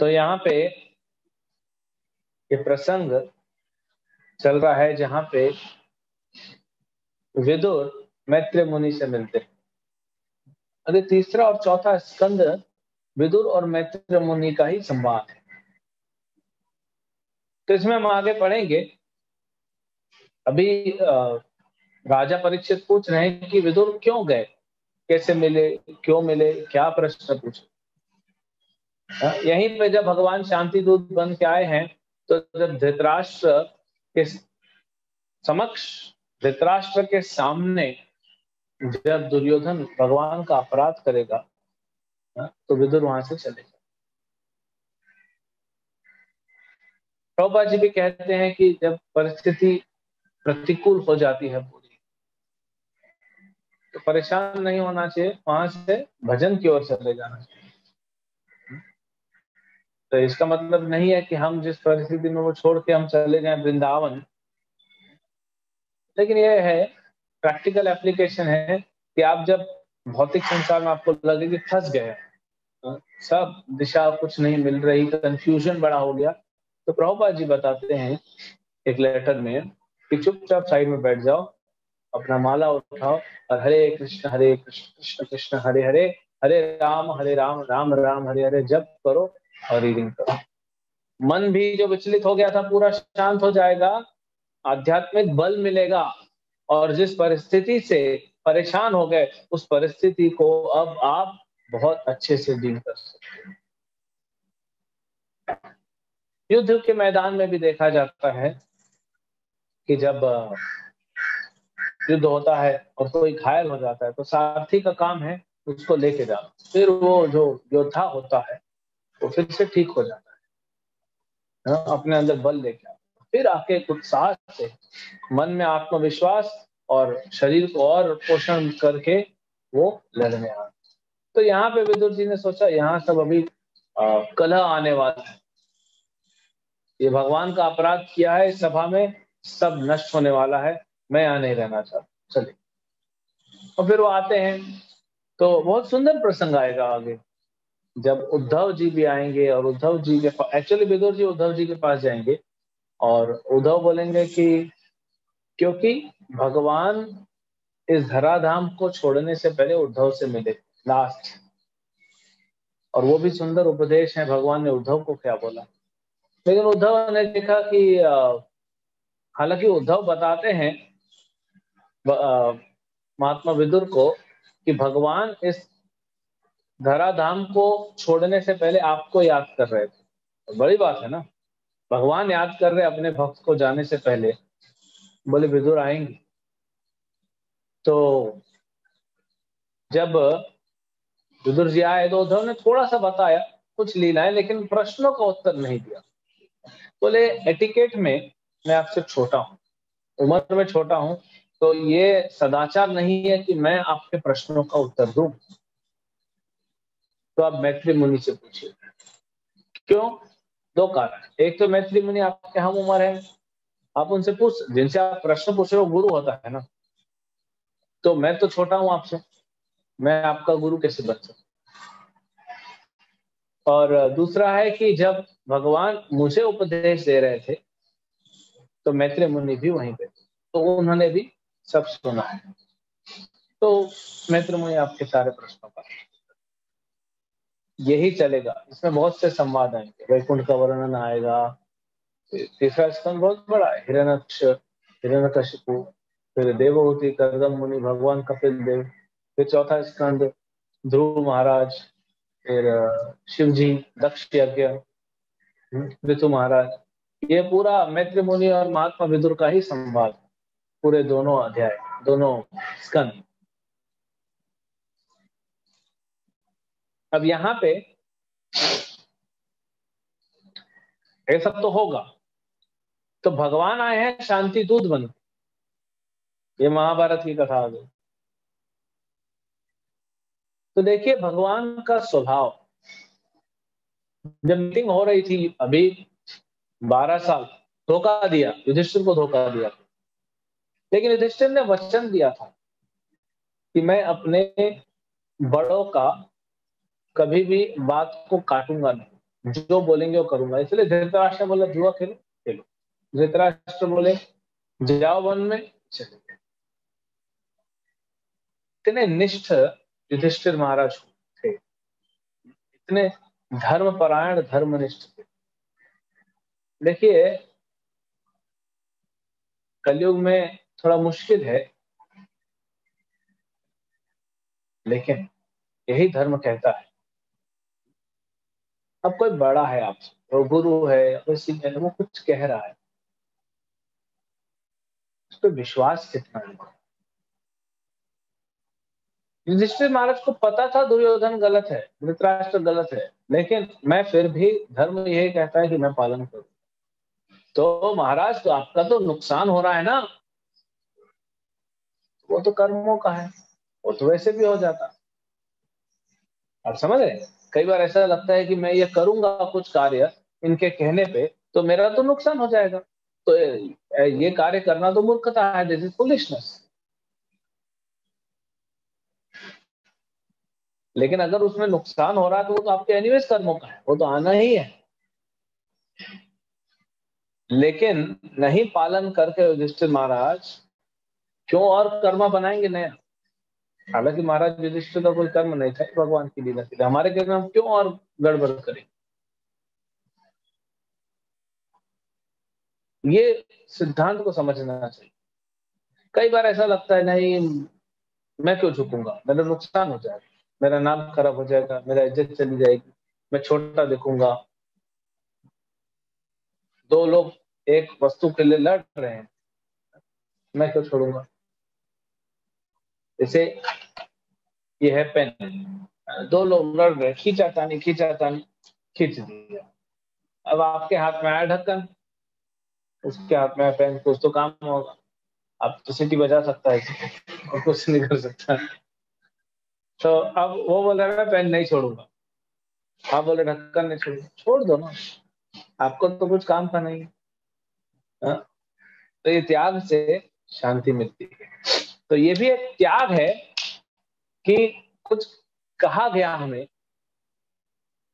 तो यहाँ पे ये प्रसंग चल रहा है जहाँ पे विदुर मैत्री मुनि से मिलते हैं। अरे तीसरा और चौथा स्कंद विदुर और मैत्री मुनि का ही संवाद है। तो इसमें हम आगे पढ़ेंगे। अभी राजा परीक्षित पूछ रहे हैं कि विदुर क्यों गए, कैसे मिले, क्यों मिले, क्या प्रश्न पूछे। यहीं पे जब भगवान शांति दूत बन के आए हैं, तो जब धृतराष्ट्र के समक्ष, धृतराष्ट्र के सामने जब दुर्योधन भगवान का अपराध करेगा, तो विदुर वहां से चले जाए। प्रभुपाद जी भी कहते हैं कि जब परिस्थिति प्रतिकूल हो जाती है पूरी, तो परेशान नहीं होना चाहिए, वहां से भजन की ओर चले जाना चाहिए। तो इसका मतलब नहीं है कि हम जिस परिस्थिति में वो छोड़ के हम चले जाएं वृंदावन, लेकिन यह है प्रैक्टिकल एप्लीकेशन है कि आप जब भौतिक संसार में आपको लगे कि फंस गए, सब दिशा कुछ नहीं मिल रही, कंफ्यूजन बड़ा हो गया, तो प्रभुपाद जी बताते हैं एक लेटर में कि चुपचाप साइड में बैठ जाओ, अपना माला उठाओ और हरे कृष्ण कृष्ण कृष्ण हरे हरे, हरे राम राम राम हरे हरे जप करो और रीडिंग करो। मन भी जो विचलित हो गया था पूरा शांत हो जाएगा, आध्यात्मिक बल मिलेगा, और जिस परिस्थिति से परेशान हो गए उस परिस्थिति को अब आप बहुत अच्छे से डील कर सकते हैं। युद्ध के मैदान में भी देखा जाता है कि जब युद्ध होता है और कोई घायल हो जाता है, तो सारथी का काम है उसको लेके जाना, फिर वो जो योद्धा होता है वो फिर से ठीक हो जाता है, अपने अंदर बल लेके आता, फिर आके उत्साह से मन में आत्मविश्वास और शरीर को और पोषण करके वो लड़ने आ। तो यहाँ पे विदुर जी ने सोचा यहाँ सब अभी कलह आने वाला है, ये भगवान का अपराध किया है, इस सभा में सब नष्ट होने वाला है, मैं यहाँ नहीं रहना चाहता, चलिए। और फिर वो आते हैं तो बहुत सुंदर प्रसंग आएगा आगे, जब उद्धव जी भी आएंगे और उद्धव जी के एक्चुअली विदुर जी उद्धव जी के पास जाएंगे और उद्धव बोलेंगे कि क्योंकि भगवान इस धराधाम को छोड़ने से पहले उद्धव से मिले लास्ट, और वो भी सुंदर उपदेश है, भगवान ने उद्धव को क्या बोला। लेकिन उद्धव ने देखा कि हालांकि उद्धव बताते हैं महात्मा विदुर को कि भगवान इस धराधाम को छोड़ने से पहले आपको याद कर रहे थे, तो बड़ी बात है ना, भगवान याद कर रहे अपने भक्त को जाने से पहले। बोले विदुर आएंगे, तो जब विदुर जी आए तो उद्धव ने थोड़ा सा बताया कुछ लीलाएं, लेकिन प्रश्नों का उत्तर नहीं दिया। बोले एटिकेट में मैं आपसे छोटा हूँ, उम्र में छोटा हूँ, तो ये सदाचार नहीं है कि मैं आपके प्रश्नों का उत्तर दूं, तो आप मैत्री मुनि से पूछिए। क्यों? दो कारण, एक तो मैत्री मुनि आपके हम उम्र है, आप उनसे पूछ, जिनसे आप प्रश्न पूछ रहे हो गुरु होता है ना, तो मैं तो छोटा हूं आपसे, मैं आपका गुरु कैसे बन सकता। और दूसरा है कि जब भगवान मुझे उपदेश दे रहे थे तो मैत्री मुनि भी वहीं पे थे, तो उन्होंने भी सब सुना है, तो मैत्री मुनि आपके सारे प्रश्नों का यही चलेगा। इसमें बहुत से संवाद आएंगे, वैकुंठ का वर्णन आएगा, तीसरा स्कंद बहुत बड़ा है, हिरण्यकशिपु, फिर देवहूति, कर्दम मुनि, भगवान कपिल देव, फिर चौथा स्कंद ध्रुव महाराज, फिर शिव जी, दक्ष यज्ञ, ऋतु महाराज, ये पूरा मैत्री मुनि और महात्मा विदुर का ही संवाद, पूरे दोनों अध्याय, दोनों स्कंद। अब यहाँ पे ये सब तो होगा, तो भगवान आए हैं शांति दूत बन, ये महाभारत की कथा आ गई। तो देखिए भगवान का स्वभाव, जब मीटिंग हो रही थी अभी 12 साल धोखा दिया, युधिष्ठिर को धोखा दिया, लेकिन युधिष्ठिर ने वचन दिया था कि मैं अपने बड़ों का कभी भी बात को काटूंगा नहीं, जो बोलेंगे वो करूंगा। इसलिए धृतराष्ट्र बोला जुआ खेलो खेलो। धृतराष्ट्र बोले जाओ वन में, चले गए। इतने निष्ठ युधिष्ठिर महाराज थे, इतने धर्मपरायण धर्मनिष्ठ थे। देखिए कलयुग में थोड़ा मुश्किल है, लेकिन यही धर्म कहता है। अब कोई बड़ा है आपसे, वो गुरु है या कोई सीनियर है, वो कुछ कह रहा है, उस पर विश्वास कितना है। युधिष्ठिर महाराज को पता था दुर्योधन गलत है, धृतराष्ट्र गलत है, लेकिन मैं फिर भी, धर्म यही कहता है कि मैं पालन करूं। तो महाराज, तो आपका तो नुकसान हो रहा है ना, वो तो कर्मों का है, वो तो वैसे भी हो जाता। आप समझ रहे हैं? कई बार ऐसा लगता है कि मैं ये करूंगा कुछ कार्य इनके कहने पे, तो मेरा तो नुकसान हो जाएगा, तो ये कार्य करना तो मूर्खता है, दिस इज फुलिशनेस। लेकिन अगर उसमें नुकसान हो रहा है तो वो तो आपके एनीवेज कर्मों का है, वो तो आना ही है। लेकिन नहीं पालन करके युधिष्ठिर महाराज क्यों और कर्म बनाएंगे नया। हालांकि महाराज युधिष्ठिर का कोई कर्म नहीं था, भगवान की लीला थी, हमारे कर्म हम क्यों और गड़बड़ करें। ये सिद्धांत को समझना चाहिए। कई बार ऐसा लगता है नहीं, मैं क्यों झुकूंगा, मेरा नुकसान हो जाएगा, मेरा नाम खराब हो जाएगा, मेरा इज्जत चली जाएगी, मैं छोटा दिखूंगा। दो लोग एक वस्तु के लिए लड़ रहे हैं, मैं क्यों छोड़ूंगा। जैसे ये है पेन, दो लोग लड़ रहे, खींचातानी खींचातानी, खींच दिया। अब आपके हाथ में आया ढक्कन, उसके हाथ में आया पेन, कुछ तो काम होगा। आप तो सीटी बजा सकता है और कुछ नहीं कर सकता। तो अब वो बोल रहा है मैं पेन नहीं छोड़ूंगा, आप बोले ढक्कन नहीं छोड़ूंगा, छोड़ दो ना, आपको तो कुछ काम का नहीं है। हाँ? तो ये त्याग से शांति मिलती है। तो ये भी एक त्याग है कि कुछ कहा गया हमें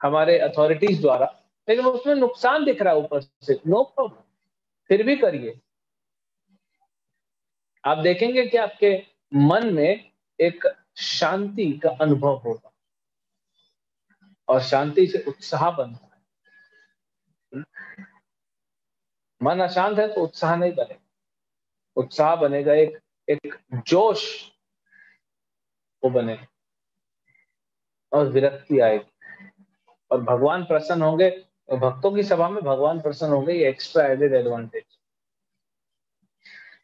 हमारे अथॉरिटीज द्वारा, लेकिन उसमें नुकसान दिख रहा है ऊपर से, नो प्रॉब्लम, फिर भी करिए। आप देखेंगे कि आपके मन में एक शांति का अनुभव होगा और शांति से उत्साह बनता है। मन अशांत है तो उत्साह नहीं बनेगा, उत्साह बनेगा, एक एक जोश वो बनेगा और विरक्ति आएगी और भगवान प्रसन्न होंगे। भक्तों की सभा में भगवान प्रसन्न होंगे, ये एक्स्ट्रा एडेड एडवांटेज।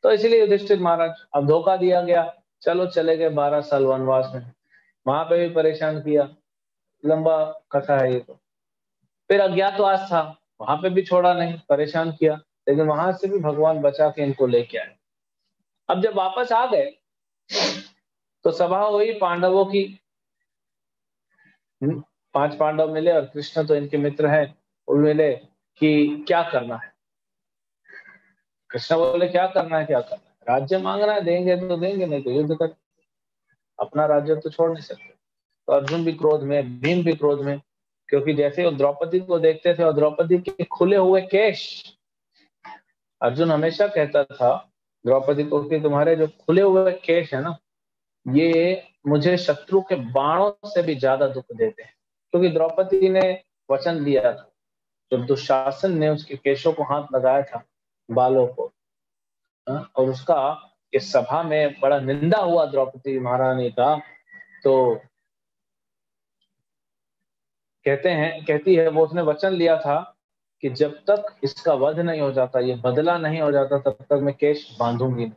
तो इसीलिए युधिष्ठिर महाराज, अब धोखा दिया गया, चलो चले गए 12 साल वनवास में, वहां पे भी परेशान किया, लंबा कथा है ये तो। फिर अज्ञातवास था, वहां पे भी छोड़ा नहीं, परेशान किया, लेकिन वहां से भी भगवान बचा के इनको लेके आए। अब जब वापस आ गए तो सभा हुई पांडवों की। 5 पांडव मिले और कृष्ण तो इनके मित्र हैं, वो मिले कि क्या करना है। कृष्ण बोले क्या करना है, क्या करना है, राज्य मांगना है, देंगे तो देंगे, नहीं तो युद्ध कर, अपना राज्य तो छोड़ नहीं सकते। तो अर्जुन भी क्रोध में, भीम भी क्रोध में, क्योंकि जैसे वो द्रौपदी को देखते थे और द्रौपदी के खुले हुए केश, अर्जुन हमेशा कहता था द्रौपदी को कि तुम्हारे जो खुले हुए केश है ना, ये मुझे शत्रु के बाणों से भी ज्यादा दुख देते हैं। क्योंकि द्रौपदी ने वचन दिया था, जब दुशासन ने उसके केशों को हाथ लगाया था, बालों को, और उसका इस सभा में बड़ा निंदा हुआ द्रौपदी महारानी का। तो कहती है वो उसने वचन लिया था कि जब तक इसका वध नहीं हो जाता, ये बदला नहीं हो जाता, तब तक मैं केश बांधूंगी नहीं।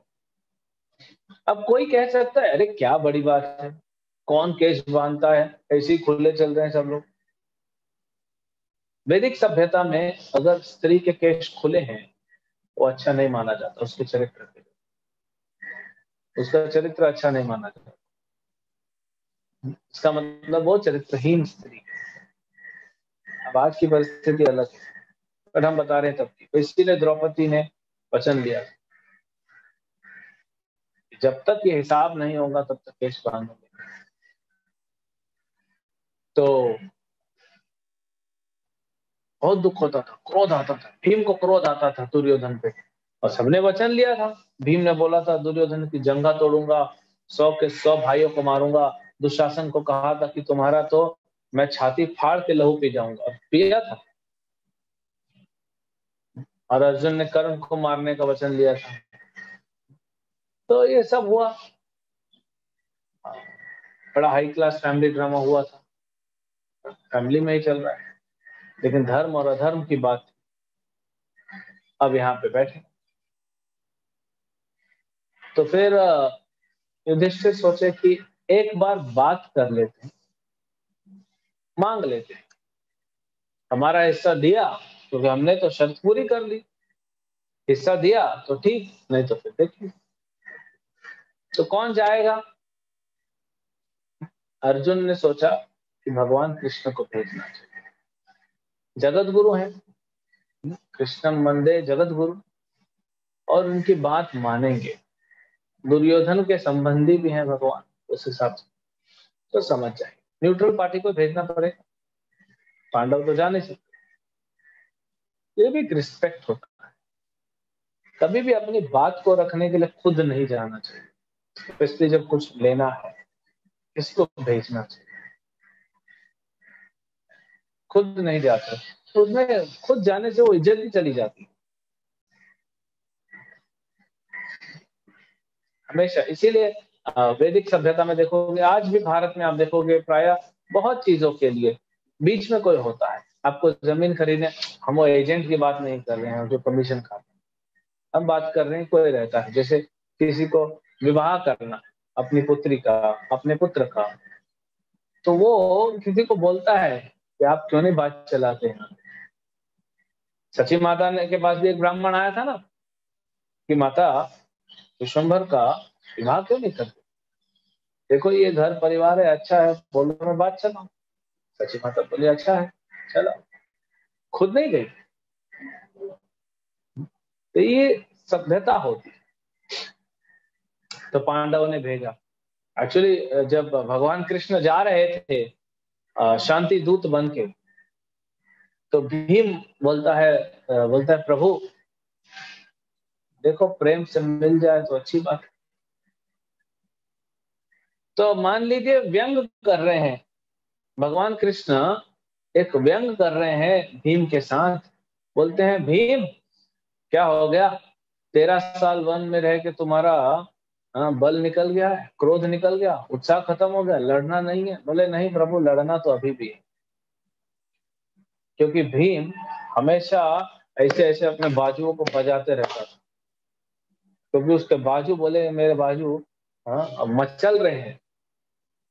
अब कोई कह सकता है अरे क्या बड़ी बात है, कौन केश बांधता है, ऐसे ही खुले चल रहे हैं सब लोग। वैदिक सभ्यता में अगर स्त्री के केश खुले हैं, वो अच्छा नहीं माना जाता, उसके चरित्र के लिए, उसका चरित्र अच्छा नहीं माना जाता, इसका मतलब वो चरित्रहीन स्त्री है। अब आज की परिस्थिति अलग है, पर हम बता रहे हैं तब की, तो इसीलिए द्रौपदी ने वचन लिया कि जब तक ये हिसाब नहीं होगा तब तक केश बांधोगे। तो बहुत दुख होता था, क्रोध आता था, भीम को क्रोध आता था दुर्योधन पे। और सबने वचन लिया था, भीम ने बोला था दुर्योधन की जंगा तोड़ूंगा, 100 के 100 भाइयों को मारूंगा। दुशासन को कहा था कि तुम्हारा तो मैं छाती फाड़ के लहू पी जाऊंगा, और पिया था। और अर्जुन ने कर्ण को मारने का वचन लिया था। तो ये सब हुआ, बड़ा हाई क्लास फैमिली ड्रामा हुआ था, फैमिली में ही चल रहा है। लेकिन धर्म और अधर्म की बात अब यहाँ पे बैठे। तो फिर युधिष्ठिर सोचे कि एक बार बात कर लेते हैं, मांग लेते हैं। हमारा हिस्सा दिया क्योंकि हमने तो शर्त पूरी कर ली, हिस्सा दिया तो ठीक, नहीं तो फिर देखिए। तो कौन जाएगा? अर्जुन ने सोचा कि भगवान कृष्ण को भेजना चाहिए, जगत गुरु हैं, कृष्ण वंदे जगत गुरु, और उनकी बात मानेंगे। दुर्योधन के संबंधी भी हैं भगवान, उस हिसाब से तो समझ जाए। न्यूट्रल पार्टी को भेजना पड़ेगा, पांडव तो जा नहीं सकते। ये भी एक रिस्पेक्ट होता है। कभी भी अपनी बात को रखने के लिए खुद नहीं जाना चाहिए, स्पेशली जब कुछ लेना है, किसको भेजना चाहिए। खुद नहीं जाते तो उसमें खुद जाने से वो इज्जत ही चली जाती है हमेशा। इसीलिए वैदिक सभ्यता में देखोगे, आज भी भारत में आप देखोगे प्राय बहुत चीजों के लिए बीच में कोई होता है। आपको जमीन खरीदने, हम वो एजेंट की बात नहीं कर रहे हैं जो कमीशन खाते हैं, हम बात कर रहे हैं कोई रहता है, जैसे किसी को विवाह करना अपनी पुत्री का, अपने पुत्र का, तो वो किसी को बोलता है कि आप क्यों नहीं बात चलाते हैं। सची माता ने के पास भी एक ब्राह्मण आया था ना कि माता, विश्वम्भर का विवाह क्यों नहीं करते? देखो ये घर परिवार है, अच्छा है, बोलो मैं बात चलाऊं। सची माता बोली अच्छा है, चलो। खुद नहीं गई। तो ये सभ्यता होती। तो पांडवों ने भेजा। एक्चुअली जब भगवान कृष्ण जा रहे थे शांति दूत बन के, तो भीम बोलता है प्रभु देखो प्रेम से मिल जाए तो अच्छी बात है। तो मान लीजिए व्यंग कर रहे हैं भगवान कृष्ण, एक व्यंग कर रहे हैं भीम के साथ। बोलते हैं भीम क्या हो गया, 13 साल वन में रह के तुम्हारा बल निकल गया है, क्रोध निकल गया, उत्साह खत्म हो गया, लड़ना नहीं है? बोले नहीं प्रभु, लड़ना तो अभी भी है। क्योंकि भीम हमेशा ऐसे ऐसे अपने बाजुओं को बजाते रहता था, क्योंकि उसके बाजू, बोले मेरे बाजू अब मचल रहे हैं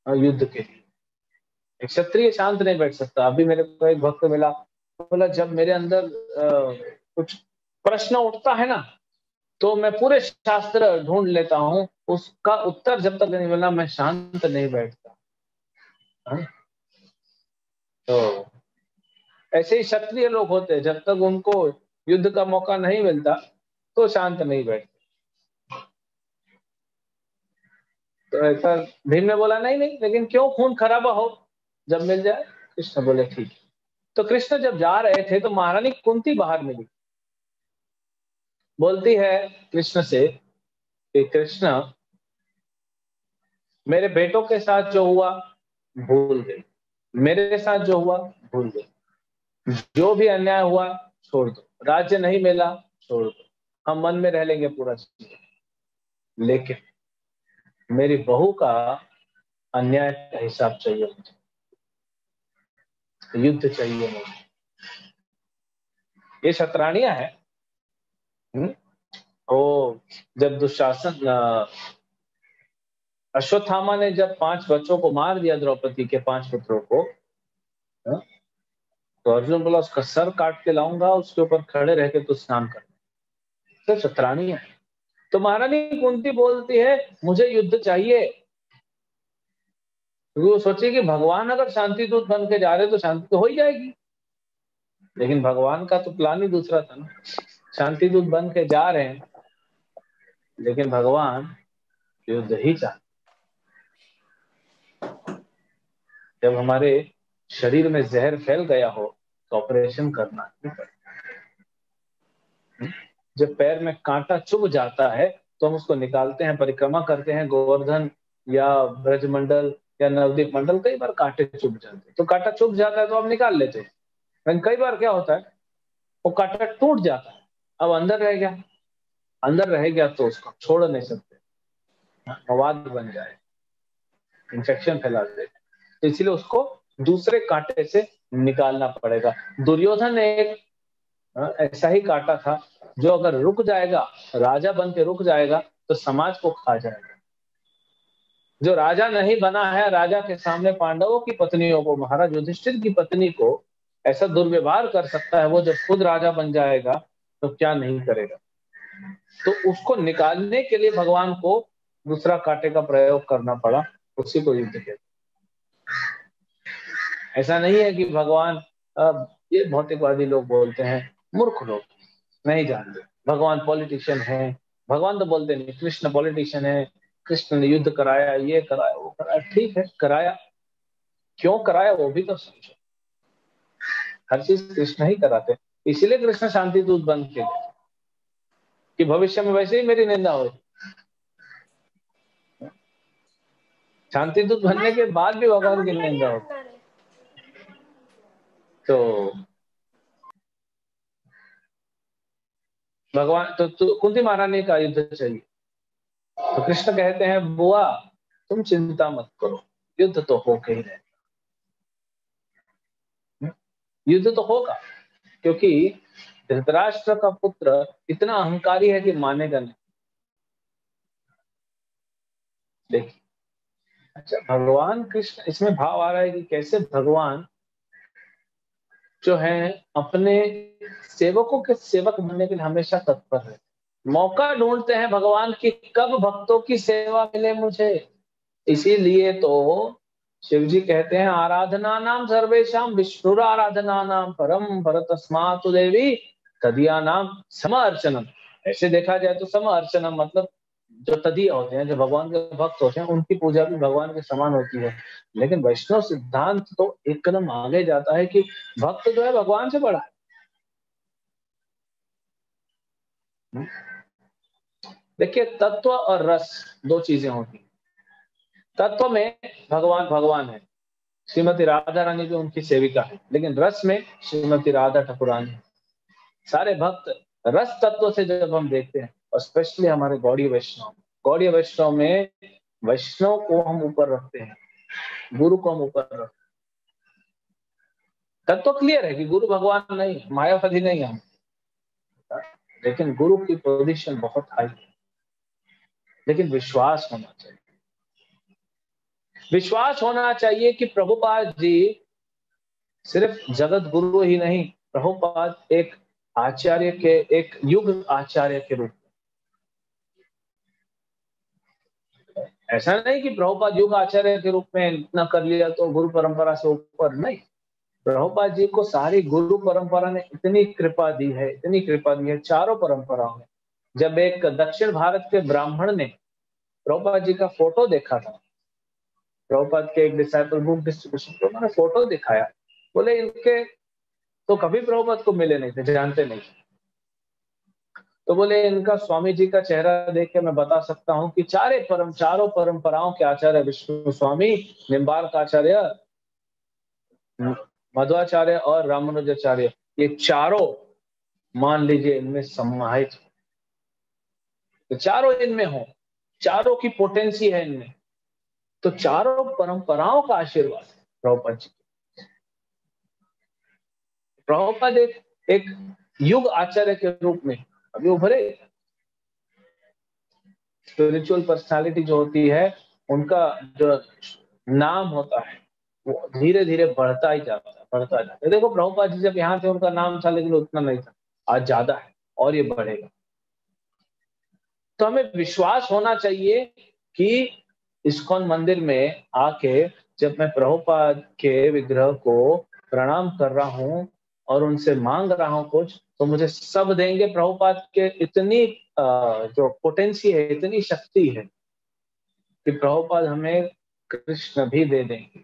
युद्ध के लिए। एक क्षत्रिय शांत नहीं बैठ सकता। अभी मेरे को एक भक्त मिला, बोला जब मेरे अंदर कुछ प्रश्न उठता है ना, तो मैं पूरे शास्त्र ढूंढ लेता हूँ, उसका उत्तर जब तक नहीं मिला मैं शांत नहीं बैठता। हाँ? तो ऐसे ही क्षत्रिय लोग होते हैं, जब तक उनको युद्ध का मौका नहीं मिलता तो शांत नहीं बैठते। तो ऐसा भीम ने बोला नहीं नहीं, लेकिन क्यों खून खराबा हो, जब मिल जाए। कृष्ण बोले ठीक है। तो कृष्ण जब जा रहे थे तो महारानी कुंती बाहर मिली, बोलती है कृष्ण से कि कृष्ण मेरे बेटों के साथ जो हुआ भूल गई, मेरे साथ जो हुआ भूल गई, जो भी अन्याय हुआ छोड़ दो, राज्य नहीं मिला छोड़ दो, हम मन में रह लेंगे पूरा जीवन, लेकिन मेरी बहू का अन्याय का हिसाब चाहिए मुझे, युद्ध चाहिए मुझे। ये शतरानियां हैं। हम्म? वो जब दुशासन अश्वत्थामा ने जब 5 बच्चों को मार दिया, द्रौपदी के 5 पुत्रों को, हाँ, तो अर्जुन बोला उसका सर काट के लाऊंगा, उसके ऊपर खड़े रह के तो स्नान कर। तो शतरानी है। तो महारानी कुंती बोलती है मुझे युद्ध चाहिए, क्योंकि वो सोची कि भगवान अगर शांति दूत बन के जा रहे तो शांति तो हो ही जाएगी। लेकिन भगवान का तो प्लान ही दूसरा था ना, शांति दूत बन के जा रहे हैं, लेकिन भगवान युद्ध ही चाहते। जब हमारे शरीर में जहर फैल गया हो ऑपरेशन करना ही पड़ेगा। जब पैर में कांटा चुभ जाता है तो हम उसको निकालते हैं, परिक्रमा करते हैं, गोवर्धन या ब्रजमंडल या नवदीप मंडल, कई बार कांटे चुभ जाते हैं, तो कांटा चुभ जाता है तो हम निकाल लेते हैं। लेकिन कई बार क्या होता है, वो कांटा टूट जाता है, अब अंदर रह गया, अंदर रह गया तो उसको छोड़ नहीं सकते, मवाद बन जाए, इंफेक्शन फैला दे, तो इसलिए उसको दूसरे कांटे से निकालना पड़ेगा। दुर्योधन एक ऐसा ही कांटा था जो अगर रुक जाएगा, राजा बन के रुक जाएगा तो समाज को खा जाएगा। जो राजा नहीं बना है, राजा के सामने पांडवों की पत्नियों को, महाराज युधिष्ठिर की पत्नी को ऐसा दुर्व्यवहार कर सकता है, वो जब खुद राजा बन जाएगा तो क्या नहीं करेगा। तो उसको निकालने के लिए भगवान को दूसरा कांटे का प्रयोग करना पड़ा, उसी को युद्ध कहते। ऐसा नहीं है कि भगवान, ये भौतिकवादी लोग बोलते हैं, मूर्ख लोग नहीं जानते भगवान पॉलिटिशियन है। भगवान तो बोलते नहीं कृष्ण पॉलिटिशियन है, कृष्ण ने युद्ध कराया, ये कराया, वो कराया, ठीक है कराया, क्यों कराया वो भी तो समझो। हर चीज कृष्ण ही कराते, इसीलिए कृष्ण शांति दूत बन के कि भविष्य में वैसे ही मेरी निंदा हो। शांति दूत बनने के बाद भी भगवान की निंदा हो। तो भगवान तो कुंती महारानी का युद्ध चाहिए, तो कृष्ण कहते हैं बुआ तुम चिंता मत करो, युद्ध तो होके ही रहेगा, युद्ध तो होगा, क्योंकि धृतराष्ट्र का पुत्र इतना अहंकारी है कि मानेगा नहीं। देखिए, अच्छा भगवान कृष्ण, इसमें भाव आ रहा है कि कैसे भगवान जो है अपने सेवकों के सेवक बनने के लिए हमेशा तत्पर है, मौका ढूंढते हैं भगवान की कब भक्तों की सेवा मिले मुझे। इसीलिए तो शिव जी कहते हैं आराधना नाम सर्वेशम विष्णु आराधना नाम परम भरतस्मातु देवी तदिया नाम सम अर्चनम। ऐसे देखा जाए तो सम अर्चनम मतलब जो तदिया होते हैं, जो भगवान के भक्त होते हैं, उनकी पूजा भी भगवान के समान होती है। लेकिन वैष्णव सिद्धांत तो एक कदम आगे जाता है कि भक्त जो है भगवान से बड़ा है। देखिए तत्व और रस दो चीजें होती हैं। तत्व में भगवान भगवान है, श्रीमती राधा रानी भी उनकी सेविका है, लेकिन रस में श्रीमती राधा ठाकुरानी है। सारे भक्त रस तत्व से जब हम देखते हैं, और स्पेशली हमारे गौड़ीय वैष्णव, गौड़ीय वैष्णव में वैष्णव को हम ऊपर रखते हैं, गुरु को हम ऊपर रखते हैं। तत्व क्लियर है कि गुरु भगवान नहीं, मायावादी नहीं हम, लेकिन गुरु की पोजीशन बहुत हाई है। लेकिन विश्वास होना चाहिए, विश्वास होना चाहिए कि प्रभुपाद जी सिर्फ जगत गुरु ही नहीं, प्रभुपाद एक आचार्य के, एक युग आचार्य के रूप में। ऐसा नहीं कि प्रभुपाद युग आचार्य के रूप में इतना कर लिया तो गुरु परंपरा से ऊपर नहीं। प्रभुपाद जी को सारी गुरु परंपरा ने इतनी कृपा दी है, इतनी कृपा दी है चारों परंपराओं में। जब एक दक्षिण भारत के ब्राह्मण ने प्रभुपाद जी का फोटो देखा था, प्रभुपाद के एक डिसाइपल बुक डिस्ट्रीब्यूशन को उन्होंने फोटो दिखाया, बोले इनके तो कभी प्रभुपाद को मिले नहीं थे, जानते नहीं। तो बोले इनका स्वामी जी का चेहरा देख के मैं बता सकता हूँ कि चारों परंपराओं के आचार्य, विष्णु स्वामी, निम्बार्क आचार्य, मध्वाचार्य और रामानुजाचार्य, ये चारों मान लीजिए इनमें समाहित, तो चारों इनमें हो, चारों की पोटेंसी है इनमें, तो चारों परंपराओं का आशीर्वाद है प्रभुपाद जी। प्रभुपाद एक युग आचार्य के रूप में अभी उभरे। स्पिरिचुअल पर्सनालिटी जो होती है, उनका जो नाम होता है वो धीरे धीरे बढ़ता ही जाता है, बढ़ता जाता है। देखो प्रभुपाद जी जब यहाँ थे उनका नाम था, लेकिन उतना नहीं था, आज ज्यादा है और ये बढ़ेगा। तो हमें विश्वास होना चाहिए कि इस्कॉन मंदिर में आके जब मैं प्रभुपाद के विग्रह को प्रणाम कर रहा हूँ और उनसे मांग रहा हूँ कुछ, तो मुझे सब देंगे। प्रभुपाद के इतनी जो पोटेंसी है, इतनी शक्ति है कि प्रभुपाद हमें कृष्ण भी दे देंगे,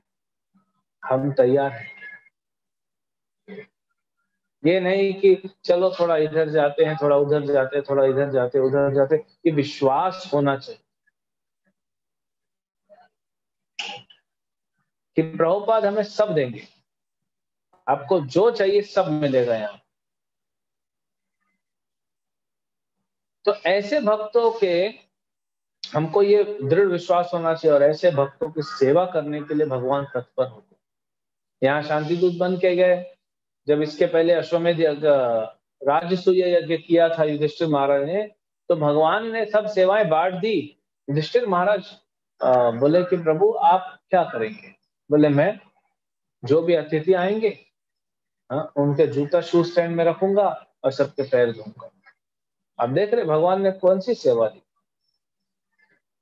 हम तैयार हैं। ये नहीं कि चलो थोड़ा इधर जाते हैं, थोड़ा उधर जाते हैं, थोड़ा इधर जाते उधर जाते। ये विश्वास होना चाहिए कि प्रभुपाद हमें सब देंगे, आपको जो चाहिए सब मिलेगा यहाँ। तो ऐसे भक्तों के हमको ये दृढ़ विश्वास होना चाहिए, और ऐसे भक्तों की सेवा करने के लिए भगवान तत्पर होते हैं। यहाँ शांति दूत बन के गए, जब इसके पहले अश्वमेध राजसूय यज्ञ किया था युधिष्ठिर महाराज ने, तो भगवान ने सब सेवाएं बांट दी। युधिष्ठिर महाराज बोले कि प्रभु आप क्या करेंगे? बोले मैं जो भी अतिथि आएंगे, उनके जूता शूज स्टैंड में रखूंगा और सबके पैर धोऊंगा। अब देख रहे भगवान ने कौन सी सेवा दी।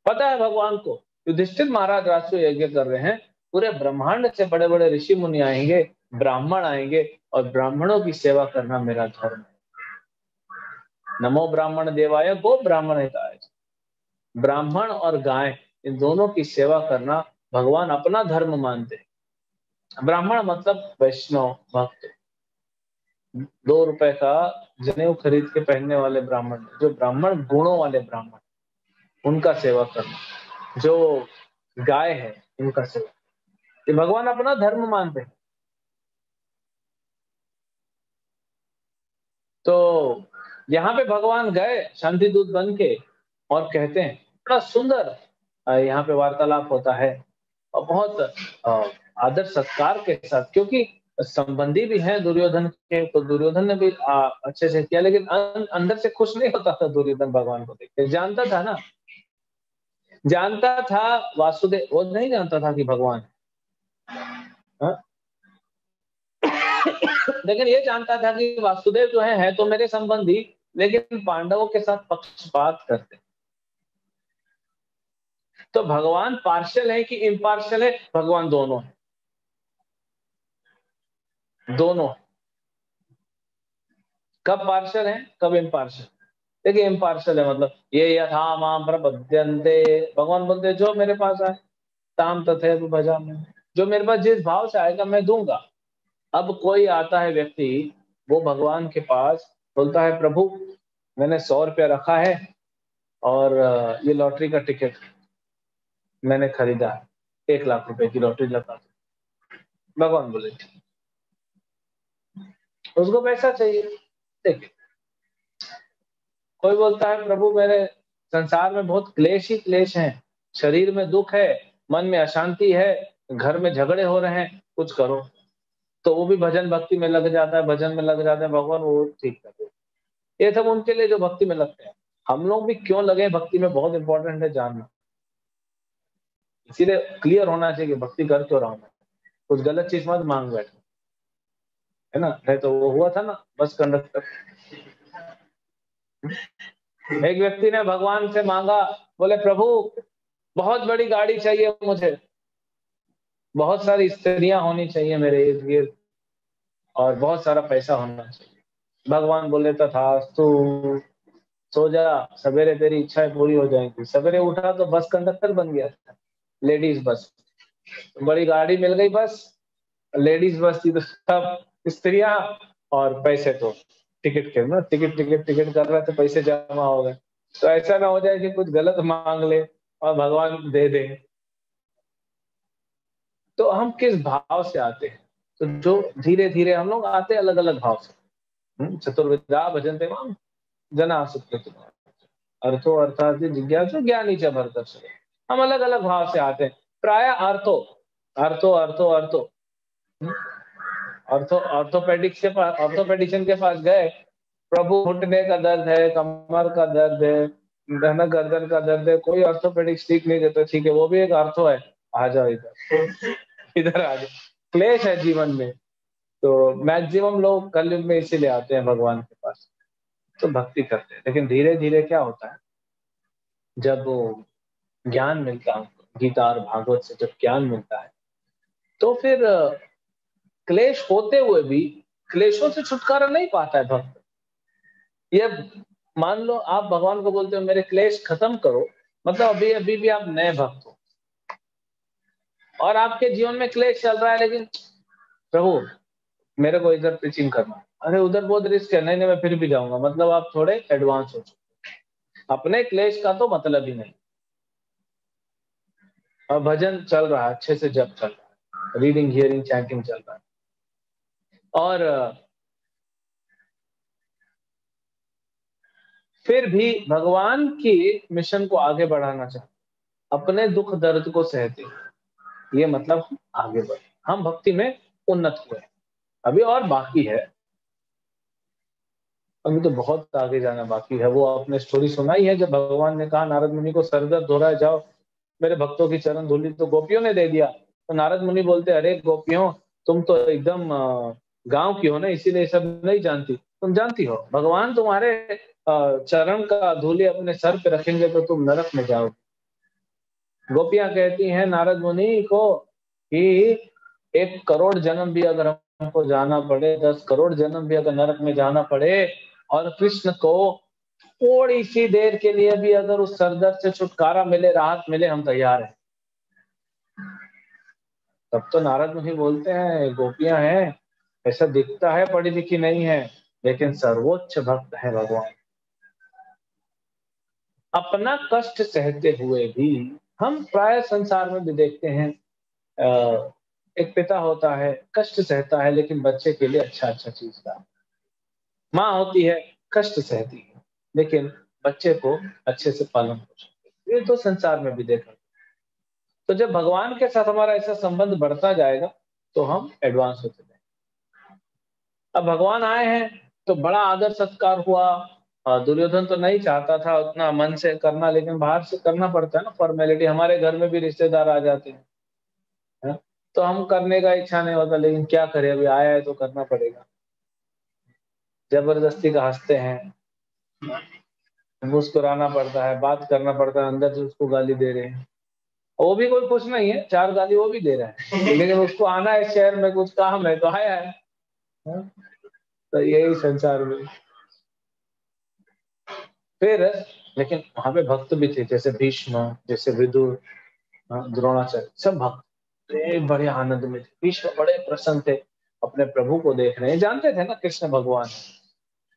पता है भगवान को युधिष्ठिर महाराज राष्ट्रीय यज्ञ कर रहे हैं, पूरे ब्रह्मांड से बड़े बड़े ऋषि मुनि आएंगे, ब्राह्मण आएंगे, और ब्राह्मणों की सेवा करना मेरा धर्म है। नमो ब्राह्मण देवाय गो ब्राह्मण हिताय। ब्राह्मण और गाय इन दोनों की सेवा करना भगवान अपना धर्म मानते हैं। ब्राह्मण मतलब वैष्णव भक्त, 2 रुपए का जनेऊ खरीद के पहनने वाले ब्राह्मण, जो ब्राह्मण गुणों वाले ब्राह्मण, उनका सेवा करना। जो गाय है उनका सेवा, ये भगवान अपना धर्म मानते हैं। तो यहाँ पे भगवान गए शांति दूत बन के, और कहते हैं बड़ा सुंदर यहाँ पे वार्तालाप होता है, और बहुत आदर सत्कार के साथ, क्योंकि संबंधी भी हैं दुर्योधन के, तो दुर्योधन ने भी अच्छे से किया, लेकिन अंदर से खुश नहीं होता था दुर्योधन भगवान को देख के। जानता था ना, जानता था वासुदेव, वो नहीं जानता था कि भगवान, हाँ? लेकिन ये जानता था कि वासुदेव जो है तो मेरे संबंधी, लेकिन पांडवों के साथ पक्षपात करते। तो भगवान पार्शियल है कि इम्पार्शियल है? भगवान दोनों है, दोनों। कब पार्शियल है, कब इम्पार्शियल? देखिए इम्पार्शियल है मतलब ये यथा माम प्रपद्यन्ते, भगवान बोलते जो मेरे पास आए ताम तथैव भजामि, जो मेरे पास जिस भाव से आएगा मैं दूंगा। अब कोई आता है व्यक्ति, वो भगवान के पास बोलता है प्रभु मैंने 100 रुपया रखा है, और ये लॉटरी का टिकट मैंने खरीदा है, 1 लाख रुपए की लॉटरी लगा दो। भगवान बोले उसको पैसा चाहिए। देखिए कोई बोलता है प्रभु मेरे संसार में बहुत क्लेश ही क्लेश हैं, शरीर में दुख है, मन में अशांति है, घर में झगड़े हो रहे हैं, कुछ करो। तो वो भी भजन भक्ति में लग जाता है, भजन में लग जाता है, भगवान वो ठीक कर दे। ये सब उनके लिए जो भक्ति में लगते हैं। हम लोग भी क्यों लगे भक्ति में, बहुत इंपॉर्टेंट है जानना। इसीलिए क्लियर होना चाहिए कि भक्ति कर क्यों रहा हूं, कुछ गलत चीज मत मांग बैठो, है ना? नहीं तो वो हुआ था ना बस कंडक्टर, एक व्यक्ति ने भगवान से मांगा, बोले प्रभु बहुत बड़ी गाड़ी चाहिए मुझे, बहुत सारी स्त्रियां होनी चाहिए मेरे इर्द गिर्द, और बहुत सारा पैसा होना चाहिए। भगवान बोले तथास्तु, सो जा, सवेरे तेरी इच्छाएं पूरी हो जाएंगी। सवेरे उठा तो बस कंडक्टर बन गया था, लेडीज बस। बड़ी गाड़ी मिल गई बस, लेडीज बस थी, तो सब स्त्रियां, और पैसे तो टिकट के ना, टिकट टिकट टिकट कर रहे थे, पैसे जमा हो गए। तो ऐसा ना हो जाए कि कुछ गलत मांग ले और भगवान दे दे। तो हम किस भाव से आते हैं, तो जो धीरे धीरे हम लोग आते हैं अलग अलग भाव से। चतुर्विधा भजन्ते माम जना सुकृत, अर्थो अर्थात जिज्ञासु ज्ञानी च भरतर्षभ। हम अलग अलग भाव से आते हैं, प्राय अर्थो अर्थो अर्थो अर्थो। ऑर्थोपेडिक्स के पास, ऑर्थोपेडिशियन के पास गए, प्रभु घुटने का दर्द है, कमर का दर्द है, धन गर्दन का दर्द है, कोई ऑर्थोपेडिक्स ठीक नहीं देता। ठीक है वो भी एक अर्थो है, आ जाओ इधर, इधर आ जाओ। क्लेश है जीवन में, तो मैक्सिमम लोग कलयुग में इसीलिए आते हैं भगवान के पास, तो भक्ति करते हैं। लेकिन धीरे धीरे क्या होता है, जब वो ज्ञान मिलता है, गीता और भागवत से जब ज्ञान मिलता है, तो फिर क्लेश होते हुए भी क्लेशों से छुटकारा नहीं पाता है भक्त। ये मान लो आप भगवान को बोलते हो मेरे क्लेश खत्म करो, मतलब अभी अभी भी आप नए भक्त हो, और आपके जीवन में क्लेश चल रहा है, लेकिन प्रभु मेरे को इधर प्रीचिंग करना, अरे उधर बहुत रिस्क है, नहीं नहीं मैं फिर भी जाऊंगा, मतलब आप थोड़े एडवांस हो चुके, अपने क्लेश का तो मतलब ही नहीं। और भजन चल रहा है अच्छे से, जब चल रहा है, रीडिंग हियरिंग चैंटिंग चल रहा है, और फिर भी भगवान की मिशन को आगे बढ़ाना चाहते, अपने दुख दर्द को सहते, ये मतलब हम आगे बढ़े, हम भक्ति में उन्नत हुए। अभी और बाकी है, अभी तो बहुत आगे जाना बाकी है। वो आपने स्टोरी सुनाई है जब भगवान ने कहा नारद मुनि को, सर दर्द हो रहा है, जाओ मेरे भक्तों की चरण धूलि, तो गोपियों ने दे दिया। तो नारद मुनि बोलते, अरे गोपियों, तुम तो एकदम गांव की हो ना, इसीलिए सब नहीं जानती, तुम जानती हो भगवान तुम्हारे चरण का धूलि अपने सर पे रखेंगे तो तुम नरक में जाओ। गोपियां कहती हैं नारद मुनि को कि 1 करोड़ जन्म भी अगर हमको जाना पड़े, 10 करोड़ जन्म भी अगर नरक में जाना पड़े, और कृष्ण को थोड़ी सी देर के लिए भी अगर उस सरदर्द से छुटकारा मिले, राहत मिले, हम तैयार हैं। तब तो नारद मुनि बोलते हैं गोपियां हैं, ऐसा दिखता है पढ़ी लिखी नहीं है, लेकिन सर्वोच्च भक्त है भगवान। अपना कष्ट सहते हुए भी, हम प्राय संसार में भी देखते हैं, एक पिता होता है, कष्ट सहता है, लेकिन बच्चे के लिए अच्छा अच्छा चीज का। माँ होती है, कष्ट सहती है, लेकिन बच्चे को अच्छे से पालन पोषण, ये तो संसार में भी देखा। तो जब भगवान के साथ हमारा ऐसा संबंध बढ़ता जाएगा, तो हम एडवांस होते जाएंगे। अब भगवान आए हैं तो बड़ा आदर सत्कार हुआ। दुर्योधन तो नहीं चाहता था उतना मन से करना, लेकिन बाहर से करना पड़ता है ना, फॉर्मेलिटी, हमारे घर में भी रिश्तेदार आ जाते हैं, है? तो हम करने का इच्छा नहीं होता, लेकिन क्या करें, अभी आया है तो करना पड़ेगा, जबरदस्ती का हंसते हैं, मुस्कुराना पड़ता है, बात करना पड़ता है, अंदर से उसको गाली दे रहे हैं, वो भी कोई खुश नहीं है, 4 गाली वो भी दे रहा है, लेकिन उसको आना है शहर में, कुछ काम है तो आया है। हाँ? तो यही संसार में। फिर लेकिन वहां पे भक्त भी थे, जैसे भीष्म, जैसे विदुर, द्रोणाचार्य, सब भक्त बड़े बड़े आनंद में थे। भीष्म बड़े प्रसन्न थे, अपने प्रभु को देख रहे हैं, जानते थे ना कृष्ण भगवान है।